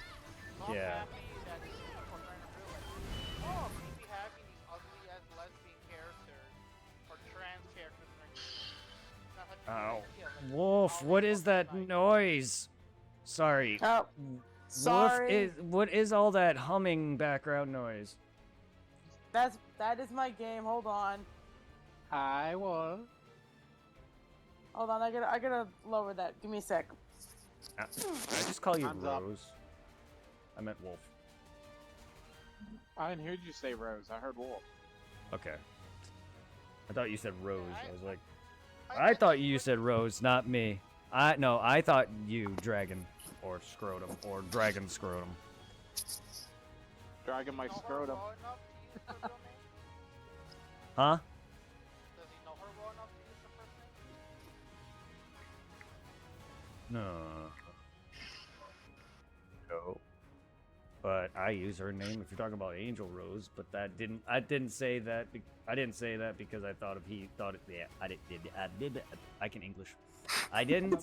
So I'm happy that these people are trying to realize, oh, maybe having these ugly ass lesbian characters or trans characters in their game. Not such a Ow. good idea. Like, Wolf, how what they is fucking that like- noise? Sorry. Oh, sorry. What is all that humming background noise? That is my game. Hold on. I was. Hold on. I gotta lower that. Give me a sec. I just call you Hands up. Rose. I meant Wolf. I didn't hear you say Rose. I heard Wolf. Okay. I thought you said Rose. I was like, I thought you said Rose, not me. I thought you Dragon or Scrotum or Dragon Scrotum. Dragging my Know her scrotum. well enough to use her real name? Huh? Does he know her well enough to use her first name? No. No. But I use her name if you're talking about Angel Rose. But I didn't say that. I didn't say that because I thought he thought it. Yeah, I did. I can English. I didn't.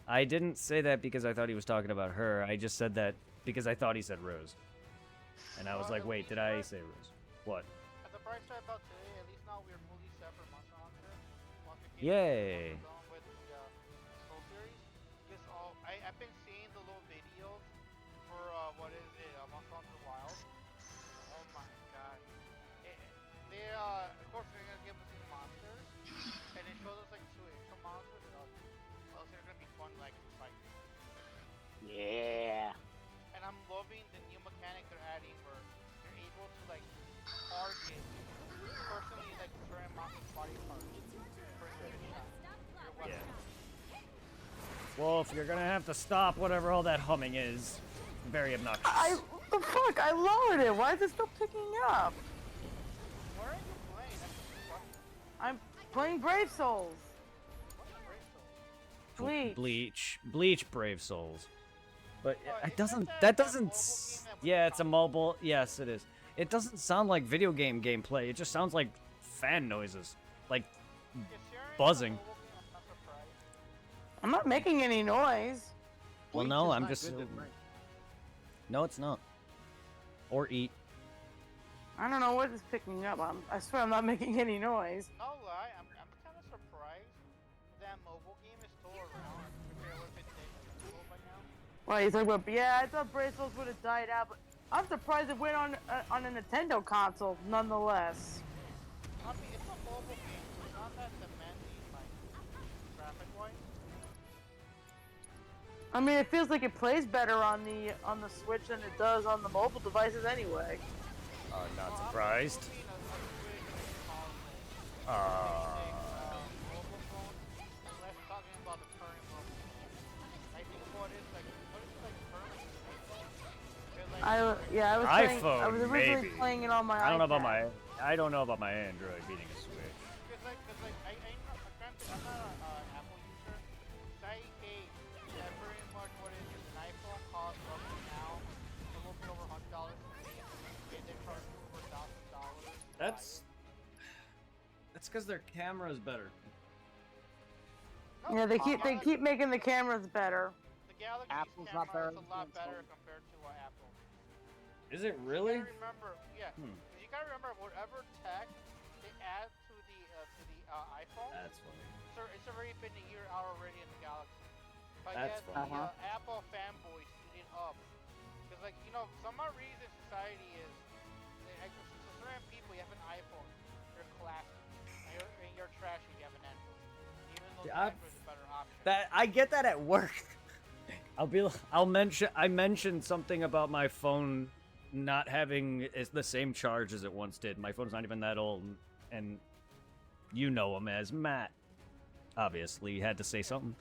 I didn't say that because I thought he was talking about her. I just said that because I thought he said Rose. And I was like, wait, did I say Rose? What? At the price tag about today, at least now we're fully set for Monster Hunter. Yay. Done with the Soul series. Because I've been seeing the little videos for what is it, Monster Hunter Wild. Oh my god. They of course they're gonna give us these monsters, and it shows us like two extra monsters. And those are gonna be fun like to fight. Yeah. And I'm loving the new mechanic they're adding where you're able to like target personally like certain amount of body parts for certain shot. Your weapon. Wolf, you're gonna have to stop whatever all that humming is. Very obnoxious. The fuck? I lowered it. Why is it still picking up? Where are you playing? That's a question. I'm playing Brave Souls. What's Brave Souls? Bleach Brave Souls. But Oh, it is doesn't, that that that doesn't, mobile game that we yeah, it's a talked mobile, yes it is. It doesn't sound like video game gameplay, it just sounds like fan noises. Like, Is sharing a buzzing. mobile game? I'm not surprised. I'm not making any noise. Well, Bleach no, is I'm not just, good to drink. no it's not. Or eat. I don't know what is picking up. I swear I'm not making any noise. No lie, I'm kind of surprised that mobile game is still around compared with it dead by now. Well, you talking about? Yeah, I thought Brave Souls would have died out, but I'm surprised it went on a Nintendo console, nonetheless. I mean, it's a mobile game, so it's not that demanding, like, graphic-wise. I mean, it feels like it plays better on the Switch than it does on the mobile devices anyway. Not surprised. Mobile phone, and less talking about the current mobile phone. I think what is like current phone? I was playing, I iPhone, was originally maybe. playing it on my I don't know about iPad. I don't know about my Android beating a Switch. Cause like I'm not an Apple user. So I hate that pretty much what it is an iPhone costs roughly now a little bit over $100 for me, and they charge me over $1,000. That's because their camera's better. Yeah, they keep making the cameras better. The Galaxy's Apple's not camera better is a lot than better Samsung. compared to Apple. Is it really? You gotta remember, yeah. You gotta remember whatever tech they add to the iPhone. That's funny. It's already been a year out already in the Galaxy. But That's yet funny. the Apple fanboys eat it up. Because like some odd reason society is, like, to certain people you have an iPhone, you're classy, and you're trashy if you have an Android. Even though the Android's a better option. That I get that at work. I mentioned something about my phone not having the same charge as it once did. My phone's not even that old, and you know him as Matt. Obviously, you had to say something.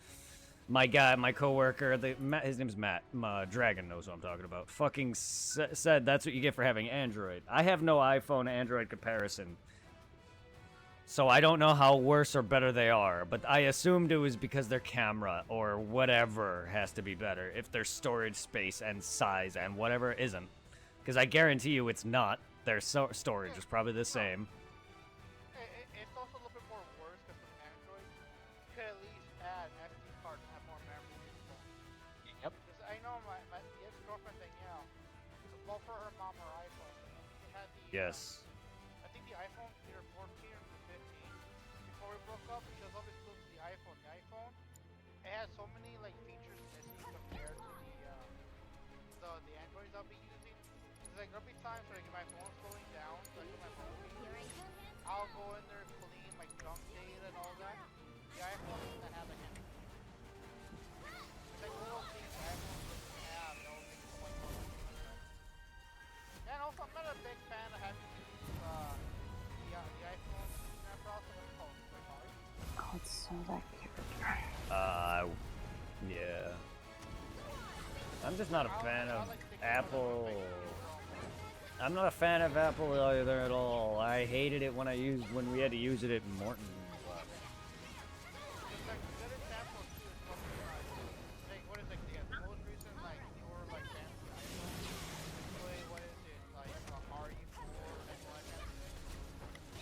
My guy, my coworker, his name's Matt. Dragon knows what I'm talking about. Fucking said that's what you get for having Android. I have no iPhone Android comparison, so I don't know how worse or better they are. But I assumed it was because their camera or whatever has to be better. If their storage space and size and whatever isn't, because I guarantee you it's not. Their storage is probably the same. It's also a little bit more worse because with Android, you could at least add SD card and have more memory in your phone. Yep. Because I know my ex-girlfriend Danielle, well for her mom her iPhone, she had the Yes. I think the iPhone either 14 or 15. Before we broke up, she was always glued to the iPhone. The iPhone, it has so many like features missing compared to the Androids I'll be using. It's like there'll be times where like, my phone's slowing down, so I put my phone weak. I'll go in there, clean my junk data and all that. The iPhone doesn't have a handle. It's like little things the iPhone doesn't have that will make it so much more difficult. And also, I'm not a big fan of having to use the iPhone internet browser. What's it called? Safari? Oh, it's so that character. Yeah. I'm just not a fan of Apple. I'm not a fan of Apple either at all. I hated it when we had to use it at Morton. It's like a good example too is what is like the most recent like newer like fancy iPhone. What is it like RE4 and all that kind of thing.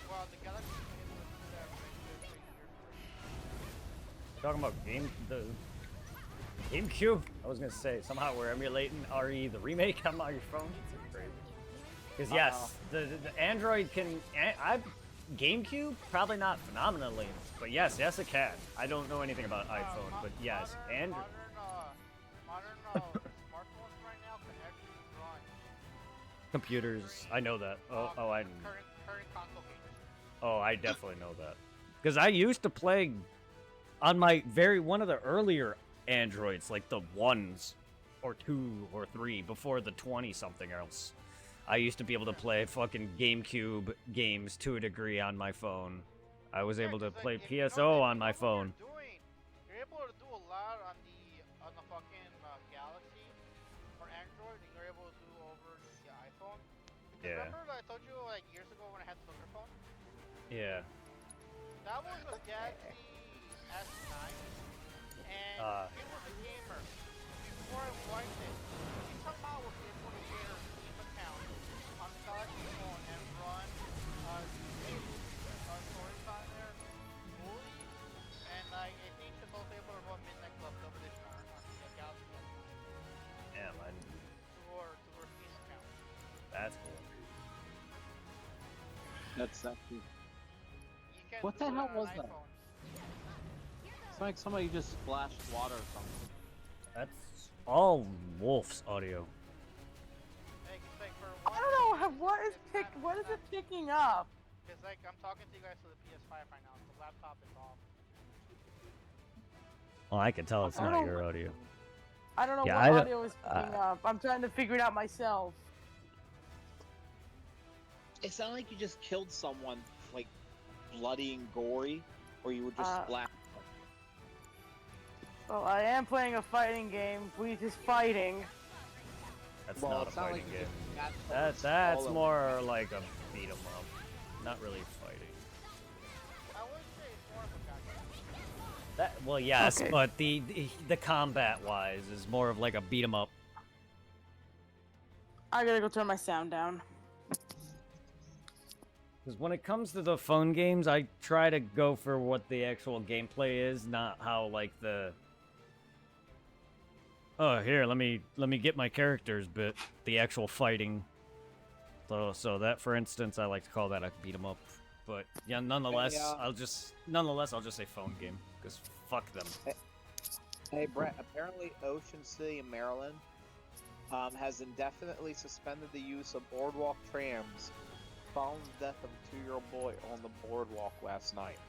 Well, the Galaxy was able to do that for like 2 or 3 years. Talking about GameCube. I was gonna say somehow we're emulating RE the remake on my phone. It's crazy. Because yes, the Android can. GameCube probably not phenomenally, but yes, it can. I don't know anything about iPhone, but yes, Android. Modern smartphones right now can actually run Computers, I know that. current console games. Oh, I definitely know that. Because I used to play on my one of the earlier Androids, like the 1s or 2 or 3 before the 20 something else. I used to be able to play fucking GameCube games to a degree on my phone. I was able to play PSO on my phone. You're able to do a lot on the Yeah. remember I told you like years ago when I had the flipper phone? Yeah. That was a Galaxy S9, and he was a gamer. Before I wiped it, he somehow was able to get her Steam account on the Galaxy phone and run stories on there fully. And I think she's also able to run Midnight Club Double Edition on the Galaxy S9 Yeah, man. to her Steam account. That's cool. That's actually. You can What do the it hell on was an that? iPhone. It's like somebody just splashed water or something. That's all Wolf's audio. It's like for I one don't know thing, what is what is it picking up? It's like I'm talking to you guys to the PS5 right now. The laptop is off. Well, I can tell it's I not don't your know. audio. I don't know Yeah, what I don't- audio is picking up. I'm trying to figure it out myself. It sounded like you just killed someone, like bloody and gory, or you were just splat. Well, I am playing a fighting game. We just fighting. That's Well, not a it sounded fighting like you game. just got someone That's swallowed. more like a beat 'em up. Not really fighting. I would say it's more of a gotcha. That well, yes, Okay. but the combat wise is more of like a beat 'em up. I gotta go turn my sound down. Because when it comes to the phone games, I try to go for what the actual gameplay is, not how like the. Oh, here, let me get my characters bit. The actual fighting. So that, for instance, I like to call that a beat 'em up. But yeah, nonetheless, I'll just say phone game because fuck them. Hey Brett, apparently Ocean City, Maryland, has indefinitely suspended the use of boardwalk trams following the death of a 2-year-old boy on the boardwalk last night.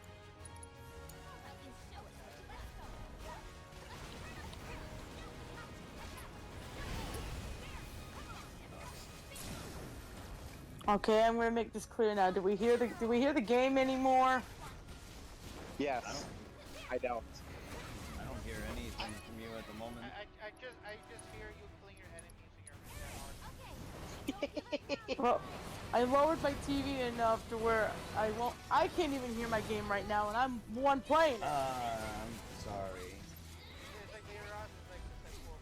Okay, I'm gonna make this clear now. Do we hear the game anymore? Yes, I don't. I don't hear anything from you at the moment. I just hear you killing your enemies in your mission. Well, I lowered my TV enough to where I can't even hear my game right now, and I'm one playing it. I'm sorry. It's like later on, it's like well,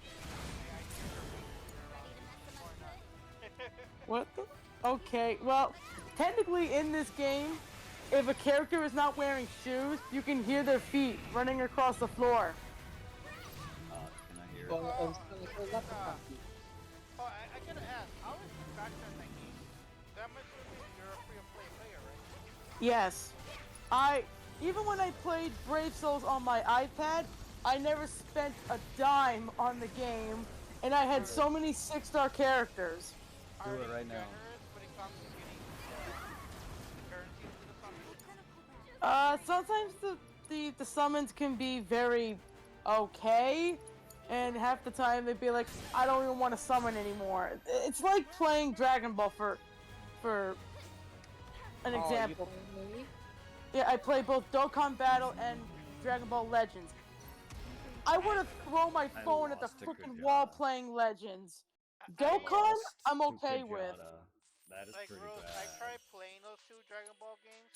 I hear your What the? Okay, well, technically in this game, if a character is not wearing shoes, you can hear their feet running across the floor. Can I hear it? Well, I gotta ask, how is the fact that game? That much you're a free-to-play player, right? Yes. Even when I played Brave Souls on my iPad, I never spent a dime on the game, and I had so many 6-star characters. Do it right now. When it comes to getting currency into the summons? Sometimes the summons can be very okay, and half the time they'd be like, I don't even want to summon anymore. It's like playing Dragon Ball for an example. Yeah, I play both Dokkan Battle and Dragon Ball Legends. I would have thrown my phone at the lost to freaking Kujata. wall playing Legends. I Dokkan, lost I'm to okay with. Kujata. That is Like, pretty Rose, bad. I tried playing those 2 Dragon Ball games.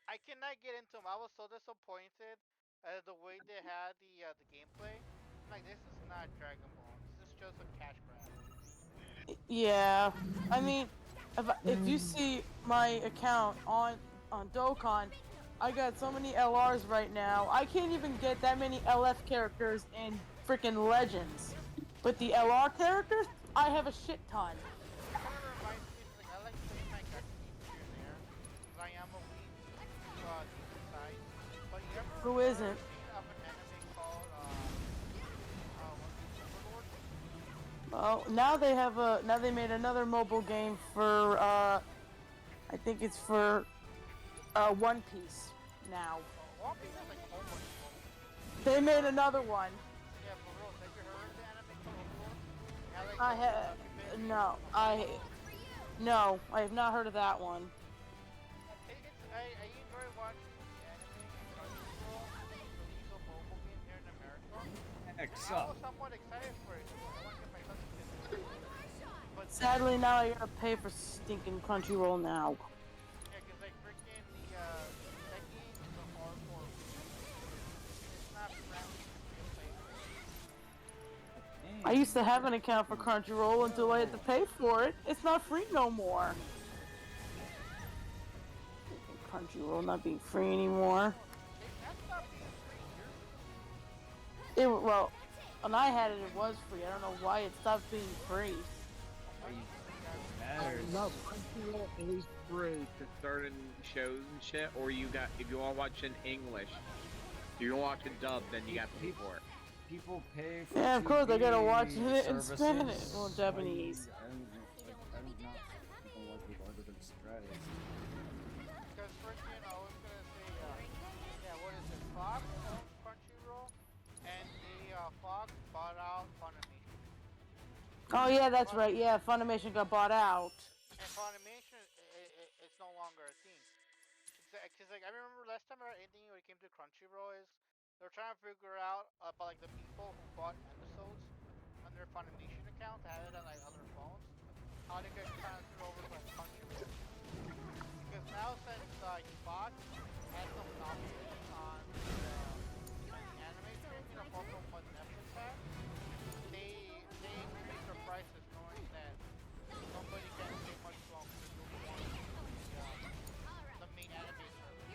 I cannot get into them. I was so disappointed at the way they had the gameplay. I'm like, this is not Dragon Ball. This is just a cash grab. Yeah, I mean, if you see my account on Dokkan, I got so many LRs right now. I can't even get that many LF characters in freaking Legends. But the LR characters, I have a shit ton. It kind of reminds me, like, I like playing my Gaku games here and there. Because I am a weak decent size. But you ever Who isn't? seen of an anime called Overlord? Well, now they made another mobile game for I think it's for One Piece now. One Piece has like so much fun. They made another one. Yeah, for real. Have you heard of the anime called Overlord? Yeah, like, I have no, I have not heard of that one. I enjoy watching the anime Crunchyroll release a mobile game here in America. I was somewhat excited for it. I want to get my son to get it. But Sadly, now I gotta pay for stinking Crunchyroll now. Yeah, cause like freaking that game is a hardcore. It's not friendly to real players. I used to have an account for Crunchyroll until I had to pay for it. It's not free no more. Crunchyroll not being free anymore. That's not being free. Well, when I had it, it was free. I don't know why it stopped being free. Matters. No, Crunchyroll is free to certain shows and shit, or if you want to watch in English, if you want to watch a dub, then you got to pay for it. People pay for Yeah, of course, I gotta watch TV it in Spanish. services. Well, Japanese. I'm not people like with other than strategies. Because freaking, I was gonna say, yeah, what is it? Fox owns Crunchyroll, and Fox bought out Funimation. Oh yeah, that's right. Yeah, Funimation got bought out. And Funimation, it's no longer a thing. Cause like I remember last time I read anything when it came to Crunchyroll is they're trying to figure out about like the people who bought episodes on their Funimation account that had it on like other phones, how they could transfer over to like Crunchyroll. Because now since Fox has some monopoly on the anime stream, you know, from what Netflix has, they increase their prices knowing that nobody can pay much longer to do the main anime service.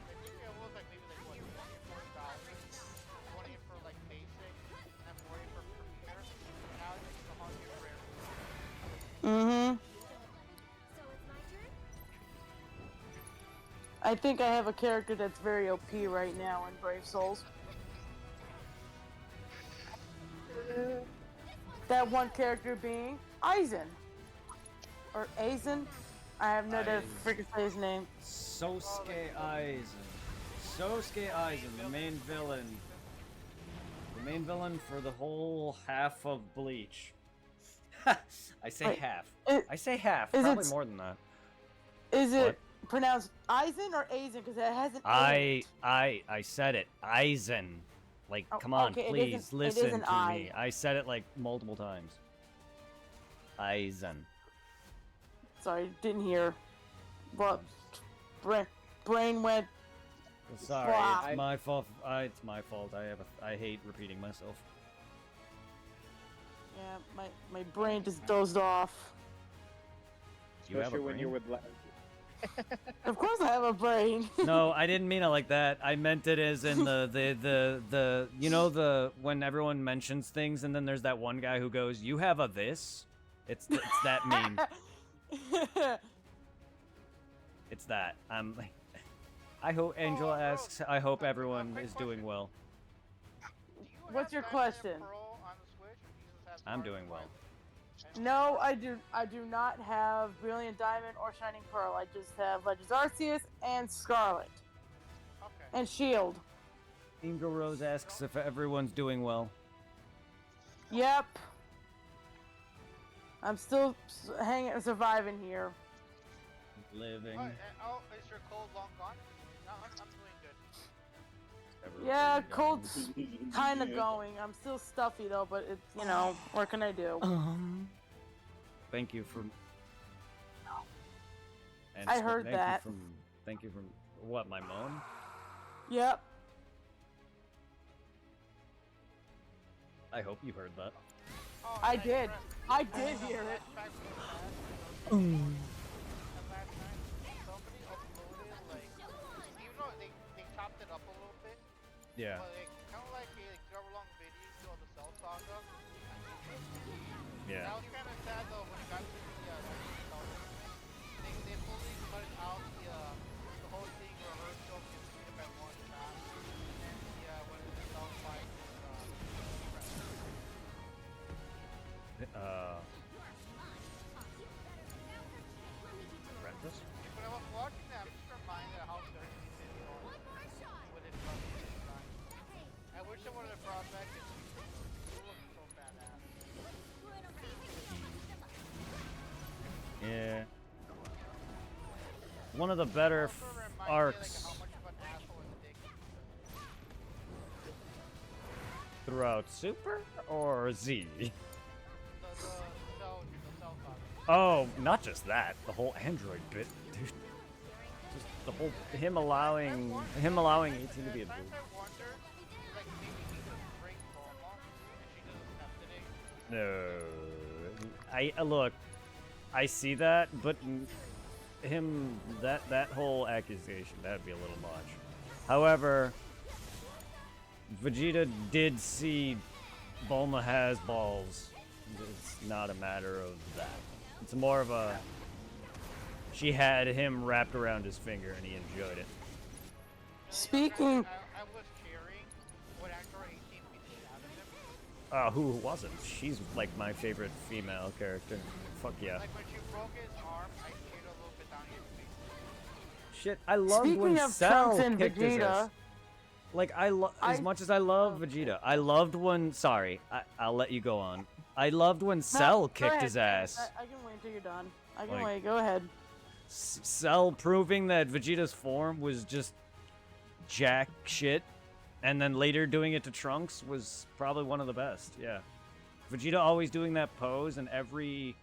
I think it was like maybe like what, $40, 20 for like basic, and then 40 for premiere. Now it's just 100 for everything. Mm-hmm. I think I have a character that's very OP right now in Brave Souls. That one character being Aizen. Or Aizen? I have no idea how to freaking say his name. Sosuke Aizen. Sosuke Aizen, the main villain. The main villain for the whole half of Bleach. I say Wait, half. is- I say half. is Probably it- more than that. Is it What? pronounced Aizen or Aizen? Because it has an I said it. Aizen. Like, Oh, come on, okay, it please isn't- it listen isn't to me. I. I said it like multiple times. Aizen. Sorry, didn't hear. But brain went. Sorry, Wow. it's my fault. It's my fault. I hate repeating myself. Yeah, my brain just dozed off. You have a Especially when you're brain? with Of course I have a brain. No, I didn't mean it like that. I meant it as in the you know when everyone mentions things and then there's that one guy who goes, "You have a this?" It's that meme. It's that. I hope Angela asks. I hope everyone is doing well. Do you What's have your Diamond question? and Pearl on the Switch, or Jesus has I'm Heart doing and well. Light? No, I do not have Brilliant Diamond or Shining Pearl. I just have Legends Arceus and Scarlet Okay. and Shield. Angel Rose asks if everyone's doing well. Yep. I'm still surviving here. Living. Is your cold long gone? No, I'm doing good. Everyone's Yeah, doing cold's kind of going. I'm still stuffy though, but it's, you know, what can I do? Thank you for. And I heard that. Thank you for what, my moan? Yep. I hope you heard that. Oh, I and did. Brett, I did hear it. flashback to the past, and last night, somebody uploaded, like, even though they chopped it up a little bit, Yeah. but like, kind of like a hour-long video of the Cell Saga. Yeah. That was kind of sad though when it got to the Cell tournament. They fully cut out the whole thing rehearsal completed by one shot, and when the Cell fight Apprentice? when I was watching that, I'm just reminded of how dirty this was with it from the design. I wish I would have brought back it. It looks so badass. Yeah. One of the better Also reminds me, arcs like, how much of an asshole is Dick. throughout Super or Z? The Cell Oh, not just that. The whole Android bit, dude. Just the whole him allowing 18 to be a dude. Sometimes I wonder, like maybe he could bring Bulma, and she doesn't have today. No, look. I see that, but him that whole accusation, that'd be a little much. However, Vegeta did see Bulma has balls. It's not a matter of that. It's more of a she had him wrapped around his finger and he enjoyed it. Speaking. I was cheering when Android 18 beat the shit out of him. Who wasn't? She's like my favorite female character. Fuck yeah. Like when she broke his arm, I cheered a little bit down his face. Shit, I loved when Speaking of Cell Trunks and kicked his Vegeta, ass. Like as much as I love Vegeta, I loved when. Sorry, I'll let you go on. I loved when Cell kicked his ass. I can wait until you're done. I can Like- wait. Go ahead. Cell proving that Vegeta's form was just jack shit, and then later doing it to Trunks was probably one of the best. Yeah, Vegeta always doing that pose in every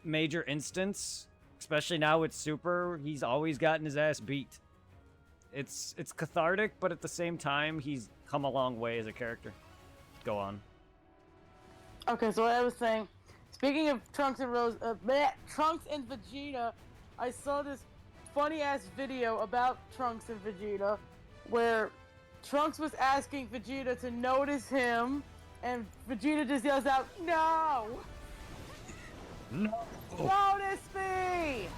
major instance, especially now with Super. He's always gotten his ass beat. It's cathartic, but at the same time, he's come a long way as a character. Go on. Okay, so what I was saying, speaking of Trunks and Trunks and Vegeta, I saw this funny ass video about Trunks and Vegeta, where Trunks was asking Vegeta to notice him, and Vegeta just yells out, "No! No. Notice me!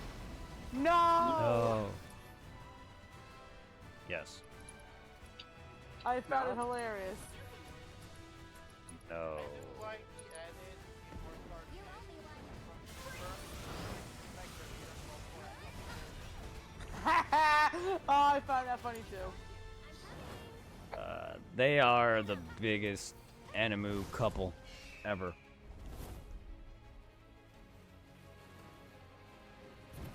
No!" No. Yes. I found it hilarious. No. This is why he added Immortal Oh, I found that funny too. They are the biggest Animu couple ever.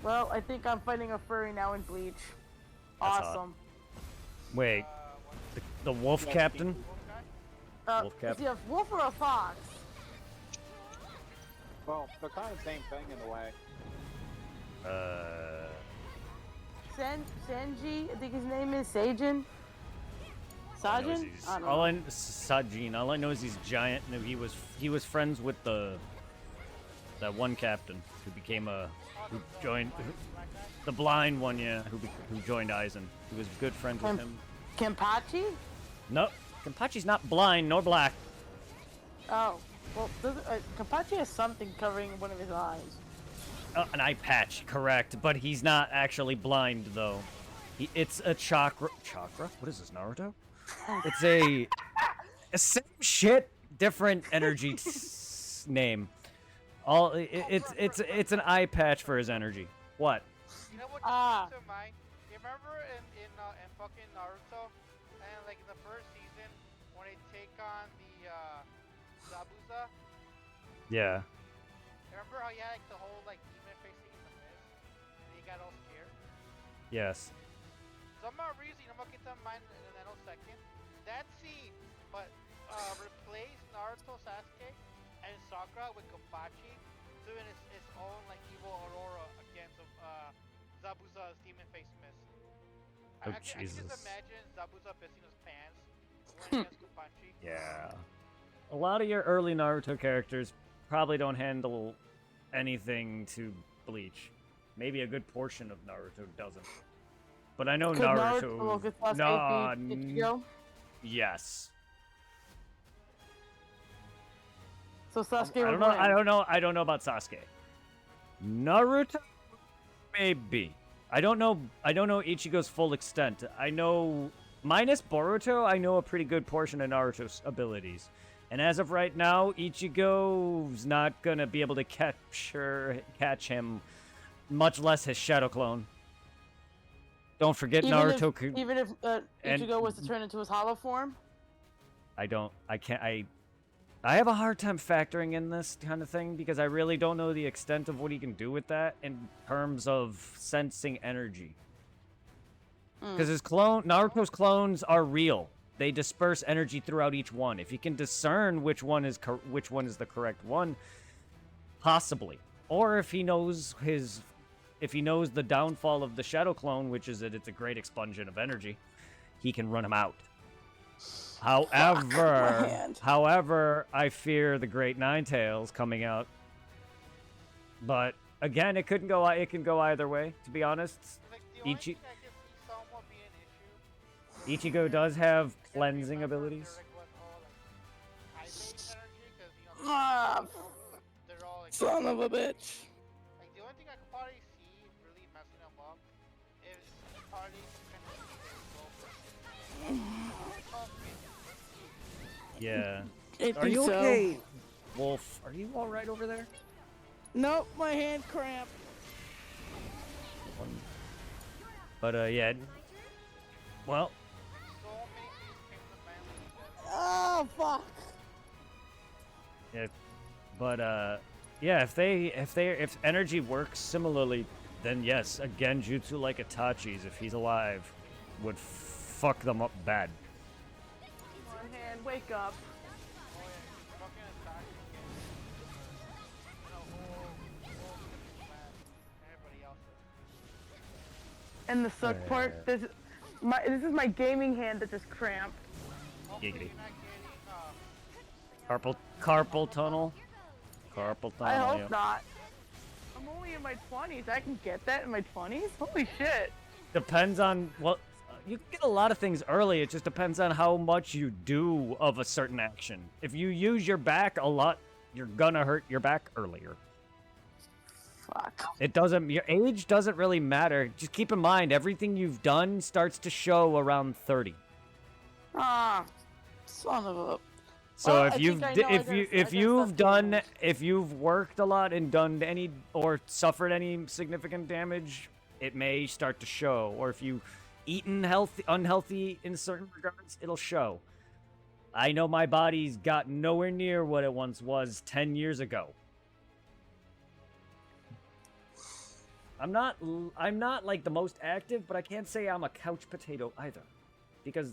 Well, I think I'm fighting a furry now in Bleach. That's hot. Awesome. Wait, the wolf captain? Is Wolf he Captain? a wolf or a fox? Well, they're kind of the same thing in a way. Senji, I think his name is Sajin. Sajin? I don't know. Sajin. All I know is he's giant, and he was friends with that one captain who became who joined the blind one, yeah, who joined Aizen. He was good friends with him. Kenpachi? No, Kenpachi's not blind nor black. Oh, well, Kenpachi has something covering one of his eyes. An eye patch, correct, but he's not actually blind though. It's a chakra. Chakra? What is this, Naruto? It's a same shit, different energy name. It's an eye patch for his energy. What? You know what just came to mind? You remember in fucking Naruto, and like in the first season when they take on the Zabuza? Yeah. Remember how he had like the whole like demon facing in the mist? And he got all scared? Yes. Some odd reason, I'm gonna get to mind in a second. That scene, but replace Naruto, Sasuke, and Sakura with Kenpachi doing his own like evil aurora against Zabuza's demon face mist. Oh, I can Jesus. just imagine Zabuza pissing his pants when against Kenpachi. Yeah. A lot of your early Naruto characters probably don't handle anything to Bleach. Maybe a good portion of Naruto doesn't. But I know Could Naruto. get past Nah, 8 feet, Ichigo? yes. So Sasuke I would don't know. win. I don't know about Sasuke. Naruto, maybe. I don't know Ichigo's full extent. I know minus Boruto. I know a pretty good portion of Naruto's abilities. And as of right now, Ichigo's not gonna be able to catch him, much less his shadow clone. Don't forget Naruto. Even if Ichigo was to turn into his hollow form. I have a hard time factoring in this kind of thing because I really don't know the extent of what he can do with that in terms of sensing energy. Because Naruto's clones are real. They disperse energy throughout each one. If you can discern which one is the correct one, possibly. or if he knows the downfall of the Shadow Clone, which is that it's a great expunsion of energy, he can run him out. However, I fear the Great Ninetales coming out. But again, it can go either way. To be honest, Like, the only thing I can see somewhat be an issue. Ichigo does have cleansing abilities. Like, what, high-based energy, because, you know, Ah, they're all, like, son of a bitch. like, the only thing I could probably see really messing them up is probably Yeah. I Are think you so. okay, Wolf? Are you all right over there? Nope, my hand cramped. But yeah. Well, so many things came to mind. Oh fuck. yeah. But yeah. If energy works similarly, then yes, a Genjutsu like Itachi's, if he's alive, would fuck them up bad. My hand, wake up. And the suck part, this is my gaming hand that just cramped. Giggity. Carpal tunnel. Carpal tunnel. I hope yeah. not. I'm only in my 20s. I can get that in my 20s? Holy shit. Depends on you can get a lot of things early. It just depends on how much you do of a certain action. If you use your back a lot, you're gonna hurt your back earlier. Fuck. Your age doesn't really matter. Just keep in mind, everything you've done starts to show around 30. Ah, son of a. So Well, if I you've think I know, I gotta if you've worked a lot and done any or suffered any significant damage, it may start to show. Or if you eaten unhealthy in certain regards, it'll show. I know my body's got nowhere near what it once was 10 years ago. I'm not like the most active, but I can't say I'm a couch potato either. Because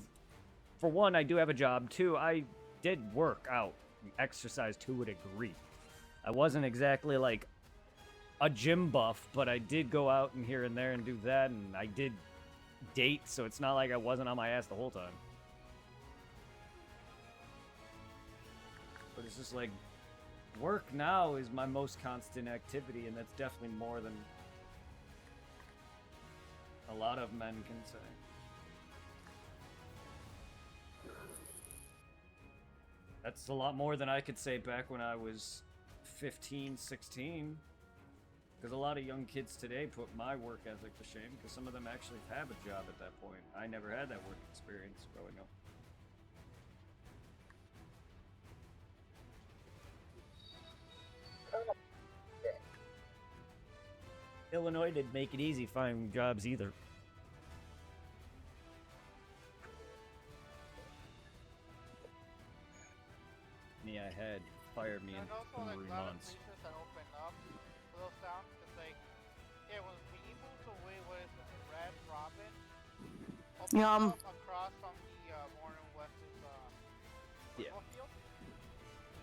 for one, I do have a job. Two, I did work out and exercise to a degree. I wasn't exactly like a gym buff, but I did go out and here and there and do that, and I did date, so it's not like I wasn't on my ass the whole time. But it's just like, work now is my most constant activity, and that's definitely more than a lot of men can say. That's a lot more than I could say back when I was 15, 16. Because a lot of young kids today put my work ethic to shame, because some of them actually have a job at that point. I never had that work experience growing up. Illinois didn't make it easy finding jobs either. Yeah, I had fired me in And also, like, 3 a lot of months. places that opened up for those towns, it's like, yeah, when we moved away, what is it, Red Robin? Opened up across from the Warren West's Yeah. football field,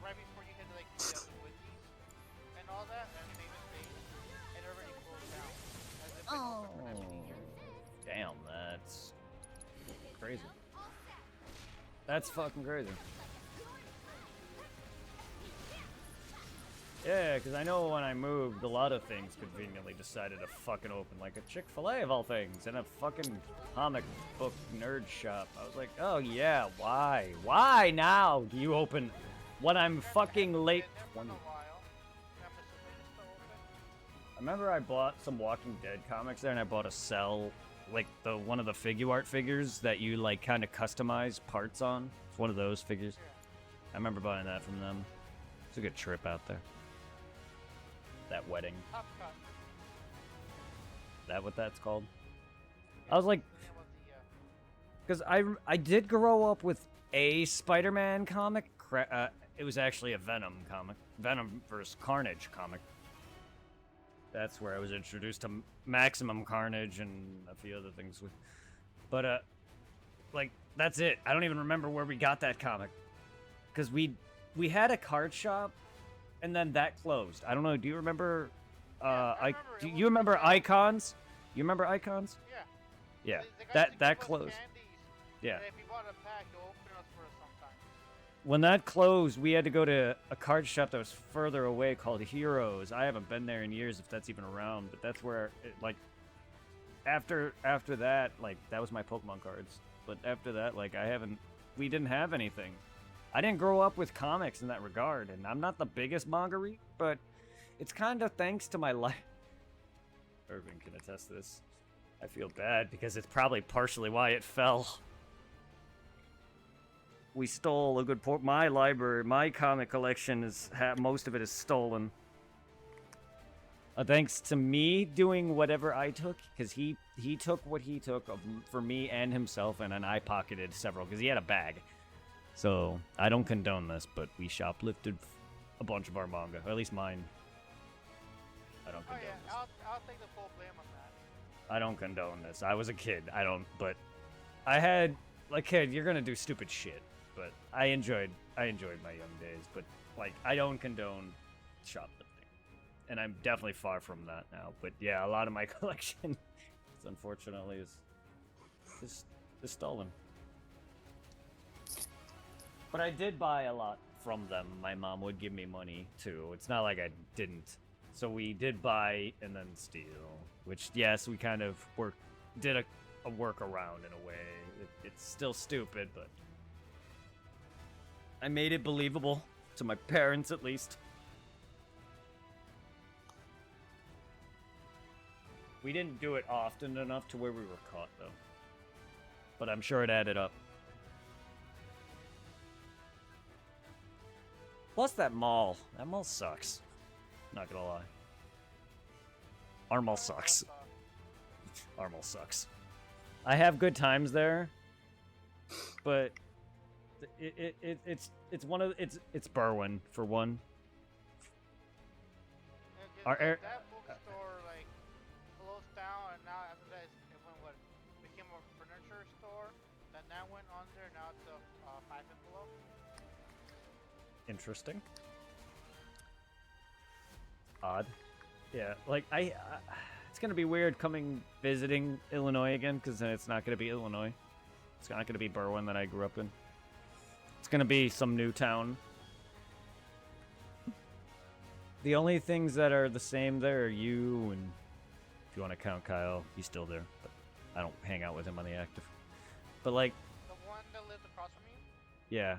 right before you hit, like, the Wookies and all that, and famous things, and it already closed down. As if it opened for next year. Damn, that's crazy. That's fucking crazy. Yeah, because I know when I moved, a lot of things conveniently decided to fucking open, like a Chick-fil-A of all things, and a fucking comic book nerd shop. I was like, oh yeah, why? Why now do you open when I'm fucking late 20? I remember I bought some Walking Dead comics there, and I bought a cell, like one of the figure art figures that you like kind of customize parts on. It's one of those figures. I remember buying that from them. It's a good trip out there. That wedding. That what that's called? I was like, because I did grow up with a Spider-Man comic. It was actually a Venom comic. Venom vs. Carnage comic. That's where I was introduced to Maximum Carnage and a few other things. But like that's it. I don't even remember where we got that comic, because we had a card shop, and then that closed. I don't know. Do you remember you remember Icons? You remember Icons? Yeah. Yeah, The guys that give that us closed. candies, Yeah. and if you bought a pack, they'll open us for us sometimes. When that closed, we had to go to a card shop that was further away called Heroes. I haven't been there in years, if that's even around, but that's where, like, after that, like, that was my Pokemon cards. But after that, like, we didn't have anything. I didn't grow up with comics in that regard, and I'm not the biggest manga reader, but it's kind of thanks to my life. Irvin can attest to this. I feel bad because it's probably partially why it fell. We stole a good my library, my comic collection is most of it is stolen. Thanks to me doing whatever I took, because he took what he took for me and himself, and then I pocketed several because he had a bag. So I don't condone this, but we shoplifted a bunch of our manga, or at least mine. I don't Oh condone yeah, this. I'll take the full blame on that. I don't condone this. I was a kid. But I had like kid. You're gonna do stupid shit. But I enjoyed my young days. But like I don't condone shoplifting, and I'm definitely far from that now. But yeah, a lot of my collection, unfortunately, is stolen. But I did buy a lot from them. My mom would give me money too. It's not like I didn't. So we did buy and then steal, which yes, we kind of did a workaround in a way. It's still stupid, but I made it believable to my parents at least. We didn't do it often enough to where we were caught though. But I'm sure it added up. Plus that mall sucks. Not gonna lie. Our mall sucks. Our mall sucks. I have good times there, but it's Berwyn for one. Our That bookstore like closed down, and now after that it became a furniture store. That now went under. Now it's a 5 and below. Interesting. Odd. Yeah, like it's gonna be weird visiting Illinois again, because then it's not gonna be Illinois. It's not gonna be Berwyn that I grew up in. It's gonna be some new town. The only things that are the same there are you, and if you want to count Kyle, he's still there, but I don't hang out with him on the active. But like, The one that lived across from you. yeah,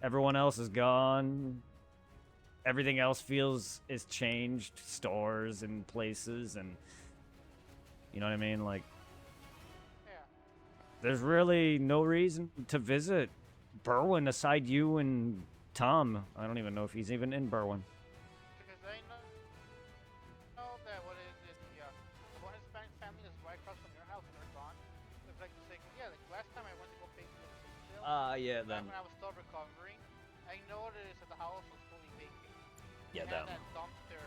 everyone else is gone. Everything else is changed, stores and places, and you know what I mean? Like, Yeah. there's really no reason to visit Berwyn aside you and Tom. I don't even know if he's even in Berwyn. Because I know that what is it? The one Hispanic family is right across from your house, and they're gone. It's like the second. Yeah, like last time I went to go pay for the bill. Yeah, Back then. when I was still recovering, I noticed that the house was fully vacant. Yeah, They had them. that dumpster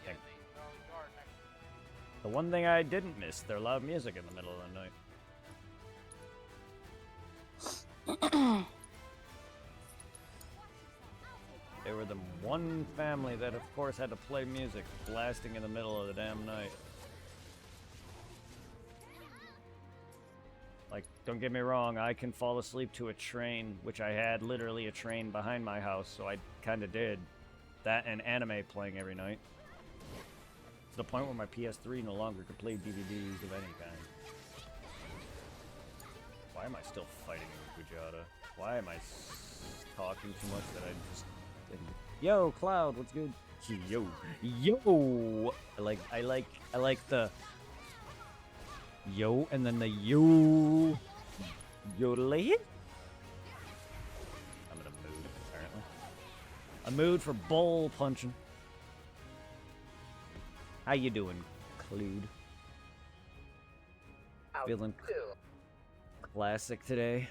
in the yard next to it. The one thing I didn't miss, their loud music in the middle of the night. They were the one family that, of course, had to play music blasting in the middle of the damn night. Like, don't get me wrong, I can fall asleep to a train, which I had literally a train behind my house, so I kind of did. That and anime playing every night. To the point where my PS3 no longer could play DVDs of any kind. Why am I still fighting with Gujata? Why am I talking too much that I just didn't? Yo, Cloud, what's good? Yo, yo. I like the yo and then the yo. Yodeling. I'm in a mood apparently. A mood for bowl punching. How you doing, Clued? Feeling classic today.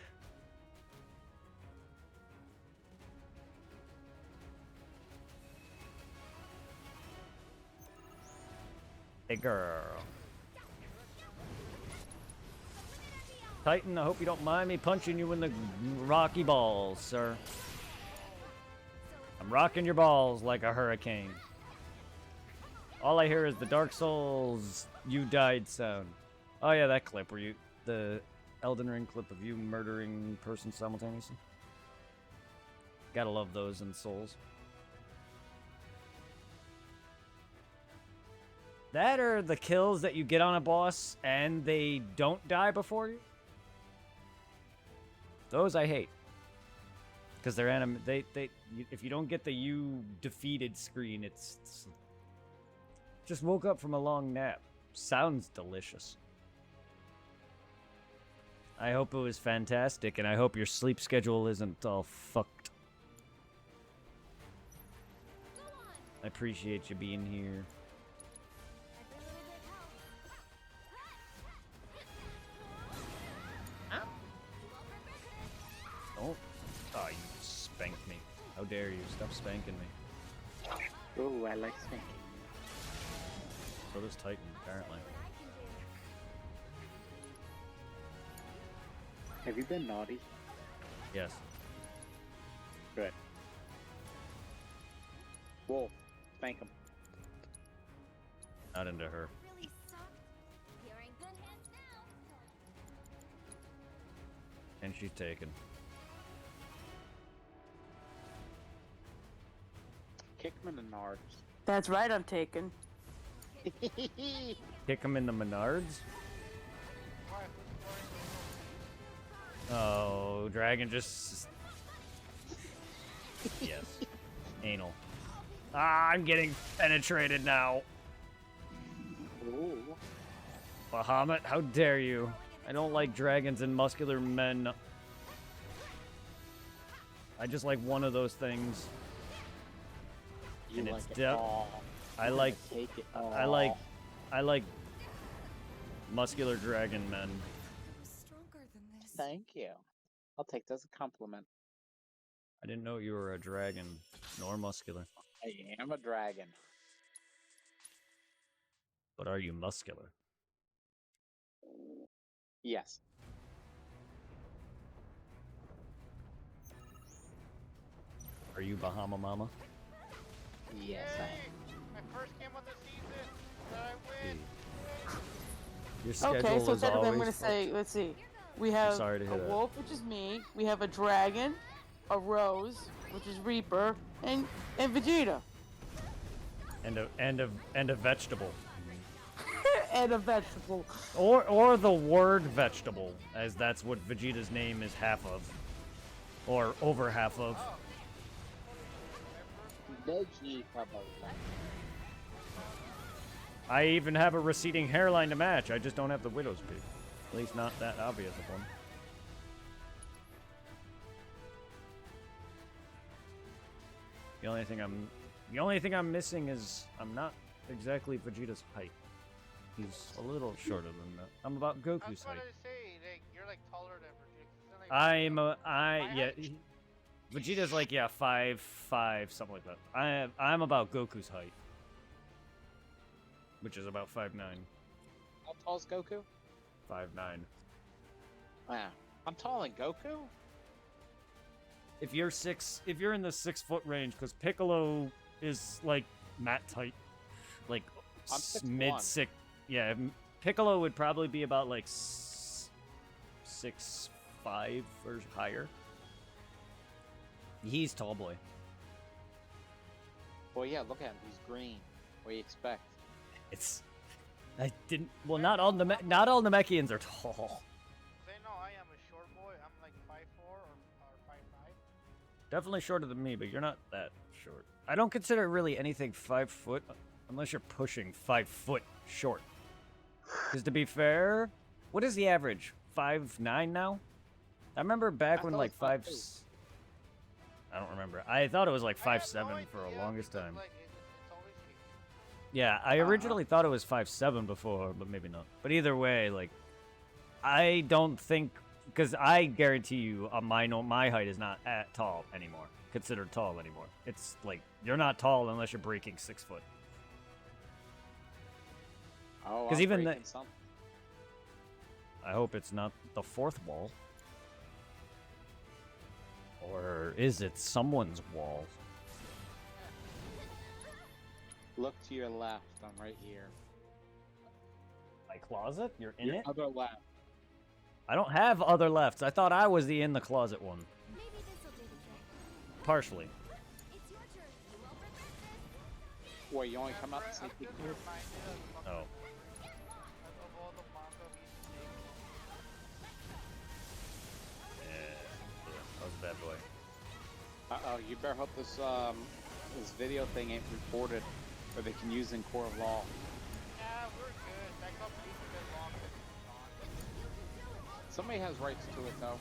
Hey, girl. Titan, I hope you don't mind me punching you in the rocky balls, sir. I'm rocking your balls like a hurricane. All I hear is the Dark Souls "You died" sound. Oh yeah, that clip where the Elden Ring clip of you murdering persons simultaneously. Gotta love those in Souls. That or the kills that you get on a boss and they don't die before you. Those I hate. Because they're if you don't get the "you defeated" screen, it's just woke up from a long nap. Sounds delicious. I hope it was fantastic, and I hope your sleep schedule isn't all fucked. I appreciate you being here. Don't. Oh, you spanked me. How dare you? Stop spanking me. Oh, I like spanking. So does Titan, apparently. Have you been naughty? Yes. Good. Wolf, spank him. Not into her. Really sucked. You're in good hands now. And she's taken. Kick him in the nards. That's right, I'm taken. Kick him in the Menards? Oh, Dragon just... Yes. Anal. Ah, I'm getting penetrated now. Ooh. Bahamut, how dare you? I don't like dragons and muscular men. I just like one of those things. You And like it's it all. I like Take it all. I like muscular dragon men. Stronger than this. Thank you. I'll take that as a compliment. I didn't know you were a dragon, nor muscular. I am a dragon. But are you muscular? Yes. Are you Bahama Mama? Yes, I am. My first game of the season that I win. Your schedule Okay, so is technically always I'm gonna say, let's see. We have sorry to a hear that. wolf, which is me. We have a dragon, a rose, which is Reaper, and Vegeta. and a vegetable. And a vegetable. Or the word vegetable, as that's what Vegeta's name is half of. Or over half of. Veggie probably. I even have a receding hairline to match. I just don't have the widow's peak. At least not that obvious of one. The only thing I'm missing is I'm not exactly Vegeta's height. He's a little shorter than that. I'm about I was Goku's about height. to say, like, you're like taller than Vegeta. Vegeta's like 5'5", something like that. I'm about Goku's height, which is about 5'9". How tall is Goku? 5'9". Wow. I'm taller than Goku? If you're in the 6 foot range, because Piccolo is like Matt height, like I'm 6'1". mid 6. Yeah, Piccolo would probably be about like 6'5" or higher. He's tall boy. Well, yeah, look at him. He's green. What do you expect? Not all Namekians are tall. Say no, I am a short boy. I'm like 5'4" or 5'5". Definitely shorter than me, but you're not that short. I don't consider really anything 5 foot unless you're pushing 5 foot short. Because to be fair, what is the average? 5'9" now? I remember back when like 5. I don't remember. I thought it was like 5'7" for the longest time. Like, it's always Yeah, I originally thought it was 5'7" before, but maybe not. But either way, like, I don't think, because I guarantee you, my height is not considered tall anymore. It's like you're not tall unless you're breaking 6 foot. Oh, 'Cause I'm even breaking the- something. I hope it's not the 4th wall. Or is it someone's wall? Look to your left. I'm right here. My closet? You're in Your it? other left. I don't have other lefts. I thought I was the in the closet one. Maybe this'll do the trick. Partially. It's your turn. You won't regret this. Wait, you only come out to I'm sneak peek? just reminded Oh. of all the manga we used to take. Yeah. That was a bad boy. Uh-oh, you better hope this video thing ain't reported, or they can use in court of law. Yeah, we're good. That company's a bit long since it's gone. Somebody has rights to it, though.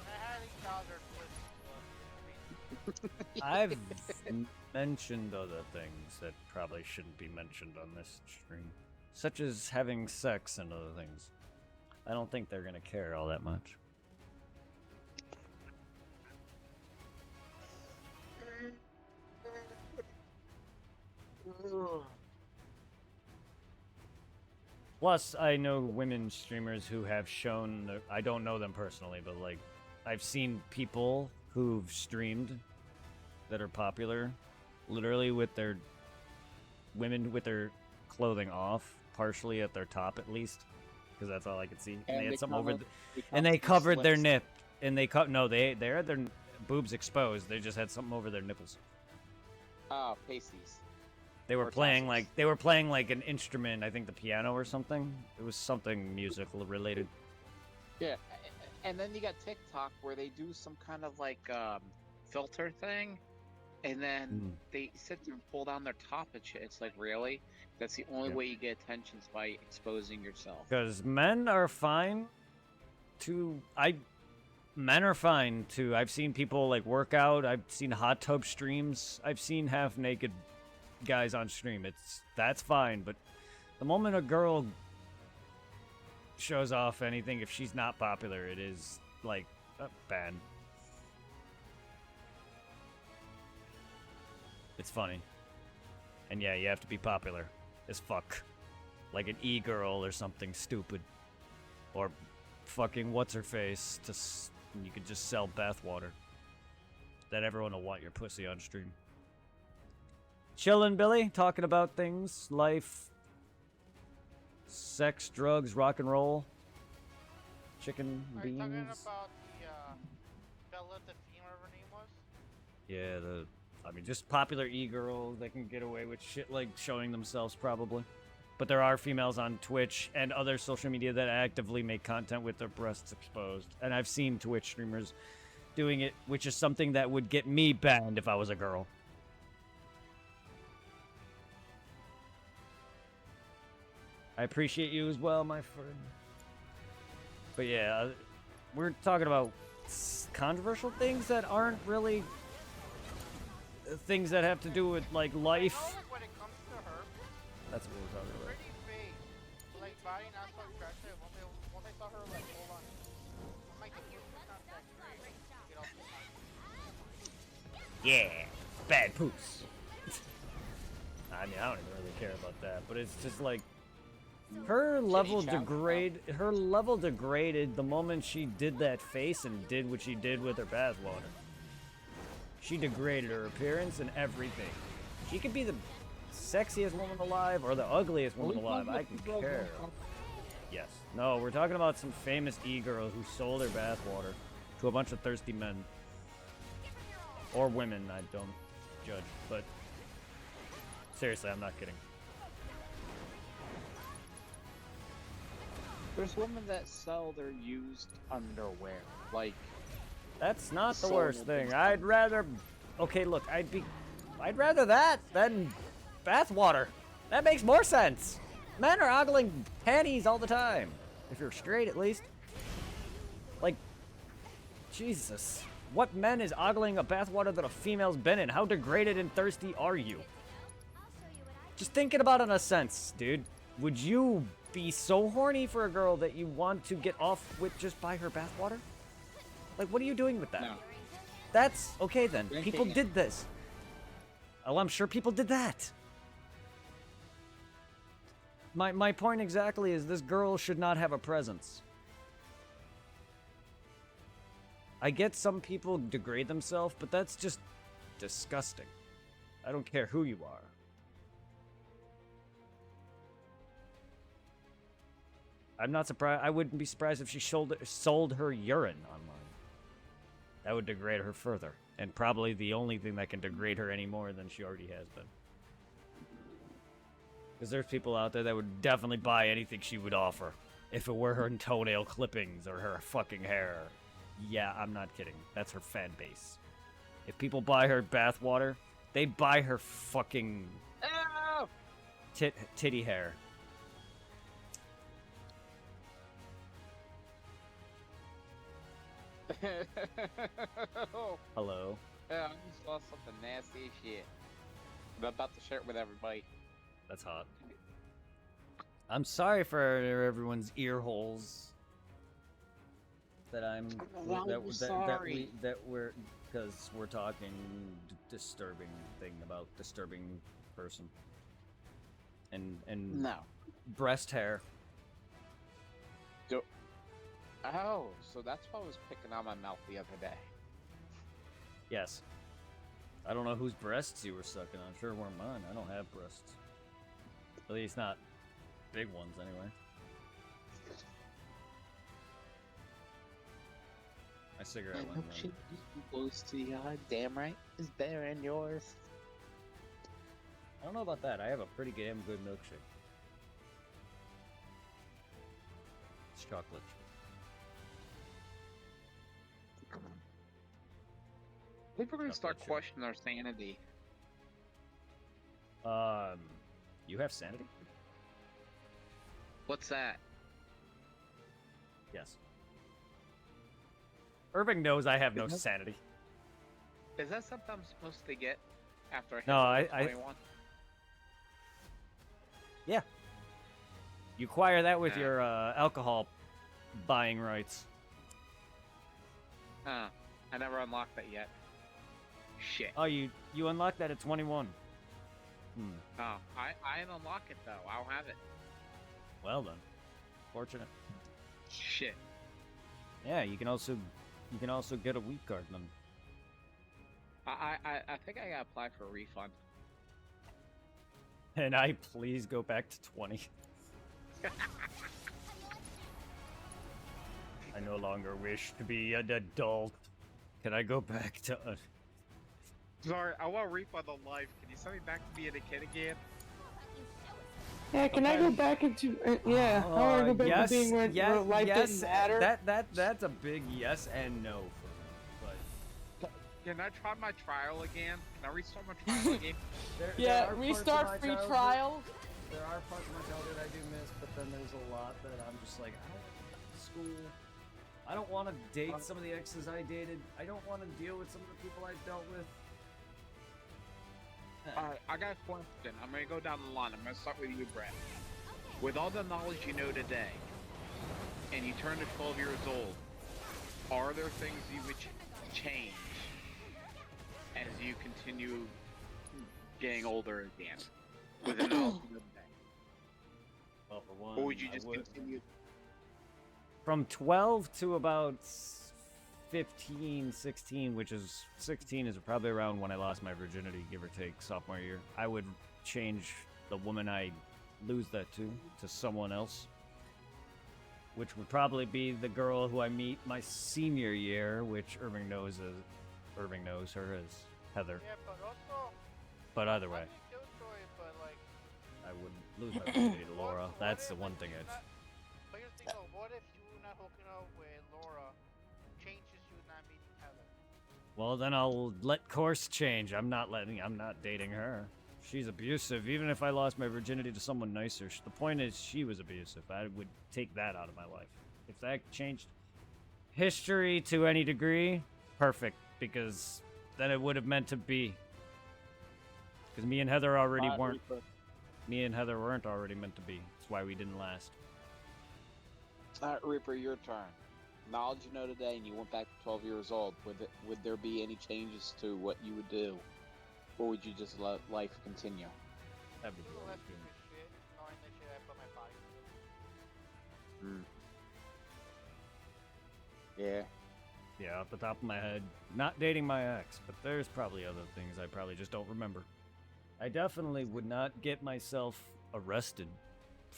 I had encountered this. I've mentioned other things that probably shouldn't be mentioned on this stream, such as having sex and other things. I don't think they're gonna care all that much. Plus, I know women streamers who have shown, I don't know them personally, but like, I've seen people who've streamed that are popular, literally with their, women with their clothing off, partially at their top at least, because that's all I could see. And they had some over, and they covered their nip, and they no, they had their boobs exposed. They just had something over their nipples. Oh, pasties. They were Or playing tassels. like an instrument, I think the piano or something. It was something musical related. Yeah, and then you got TikTok where they do some kind of like filter thing, and then they sit there and pull down their top and shit. It's like, really? That's the only Yeah. way you get attention is by exposing yourself. Because men are fine to men are fine to I've seen people like work out, I've seen hot tub streams, I've seen half naked guys on stream. That's fine, but the moment a girl shows off anything, if she's not popular, it is like bad. It's funny. And yeah, you have to be popular as fuck. Like an e-girl or something stupid. Or fucking what's-her-face you could just sell bathwater. Then everyone will want your pussy on stream. Chillin', Billy, talking about things, life, sex, drugs, rock and roll, chicken, Are you talking beans. about the Bella Delphine, whatever her name was? Yeah, I mean, just popular e-girls that can get away with shit like showing themselves, probably. But there are females on Twitch and other social media that actively make content with their breasts exposed. And I've seen Twitch streamers doing it, which is something that would get me banned if I was a girl. I appreciate you as well, my friend. But yeah, we're talking about controversial things that aren't really things that have to do with like life. I know, like, when it comes to her, That's what we're talking about. pretty face, like body and aspect ratio. Once I saw her, like, hold on, I'm like, the first not that great. Get off the mic. Yeah, bad poos. I mean, I don't even really care about that, but it's just like her level degraded the moment she did that face and did what she did with her bathwater. She degraded her appearance and everything. She could be the sexiest woman alive or the ugliest woman alive. I can care. Yes. No, we're talking about some famous e-girl who sold her bathwater to a bunch of thirsty men. Or women, I don't judge. But seriously, I'm not kidding. There's women that sell their used underwear. Like, That's not the So worst thing. I'd rather... Okay, look, I'd rather that than bathwater. That makes more sense. Men are ogling panties all the time. If you're straight, at least. Like, Jesus. What men is ogling a bathwater that a female's been in? How degraded and thirsty are you? Just thinking about it in a sense, dude. Would you be so horny for a girl that you want to get off with just by her bathwater? Like, what are you doing with that? no. That's okay then. Drinking People it. did this. Oh, I'm sure people did that. My point exactly is this girl should not have a presence. I get some people degrade themselves, but that's just disgusting. I don't care who you are. I'm not surprised. I wouldn't be surprised if she sold her urine online. That would degrade her further. And probably the only thing that can degrade her any more than she already has been. Because there's people out there that would definitely buy anything she would offer. If it were her toenail clippings or her fucking hair. Yeah, I'm not kidding. That's her fan base. If people buy her bathwater, they buy her fucking titty hair. Hello. Yeah, I just saw something nasty as shit. I'm about to share it with everybody. That's hot. I'm sorry for everyone's ear holes. That I'm that we're because we're talking disturbing thing about disturbing person. And No. breast hair. Oh, so that's why I was picking on my mouth the other day. Yes. I don't know whose breasts you were sucking on. Sure weren't mine. I don't have breasts. At least not big ones, anyway. My cigarette went She close to your damn right is better than yours. I don't know about that. I have a pretty damn good milkshake. It's chocolate. People are gonna start Chocolate chip. questioning our sanity. You have sanity? What's that? Yes. Irving knows I have no sanity. Is that something I'm supposed to get after I hit No, I 21? Yeah. You acquire that with your alcohol buying rights. I never unlocked that yet. Shit. Oh, you unlocked that at 21. Oh, I didn't unlock it though. I don't have it. Well then. Fortunate. Shit. Yeah, you can also get a weak card then. I think I gotta apply for a refund. And I please go back to 20. I no longer wish to be an adult. Can I go back to... Sorry, I want a refund on life. Can you send me back to being a kid again? Yeah, can I go back into yeah? I want to go back yes, to being where life didn't matter. That's a big yes and no for me. But Can I try my trial again? Can I restart my trial again? there Yeah, are parts of restart my free childhood- trial. There are parts of my childhood I do miss, but then there's a lot that I'm just like, I don't want to school. I don't want to date some of the exes I dated. I don't want to deal with some of the people I've dealt with. Alright, I got a question. I'm gonna go down the line. I'm gonna start with you, Brett. With all the knowledge you know today, and you turn to 12 years old, are there things you would change as you continue getting older again? With the knowledge you know today? Well, for one, Or would you I just continue? From 12 to about 15, 16, which is 16 is probably around when I lost my virginity, give or take, sophomore year. I would change the woman I lose that to someone else, which would probably be the girl who I meet my senior year, which Irving knows her as Heather. Yeah, but also, But either way, I think Killjoy, but like, I wouldn't lose my virginity to Laura. what That's if, the one like, thing you're I'd. not- But here's the thing though, what if you not hooking up with Laura changes you not meeting Heather? Well, then I'll let course change. I'm not dating her. She's abusive. Even if I lost my virginity to someone nicer, the point is she was abusive. I would take that out of my life. If that changed history to any degree, perfect, because then it would have meant to be. Because me and Heather already weren't. Me and Heather weren't already meant to be. That's why we didn't last. Alright, Reaper, your turn. Knowledge you know today, and you went back to 12 years old. Would there be any changes to what you would do? Or would you just let life continue? That'd be Still really have good. stupid shit, knowing the shit I put my body through. Yeah. Yeah, off the top of my head, not dating my ex, but there's probably other things I probably just don't remember. I definitely would not get myself arrested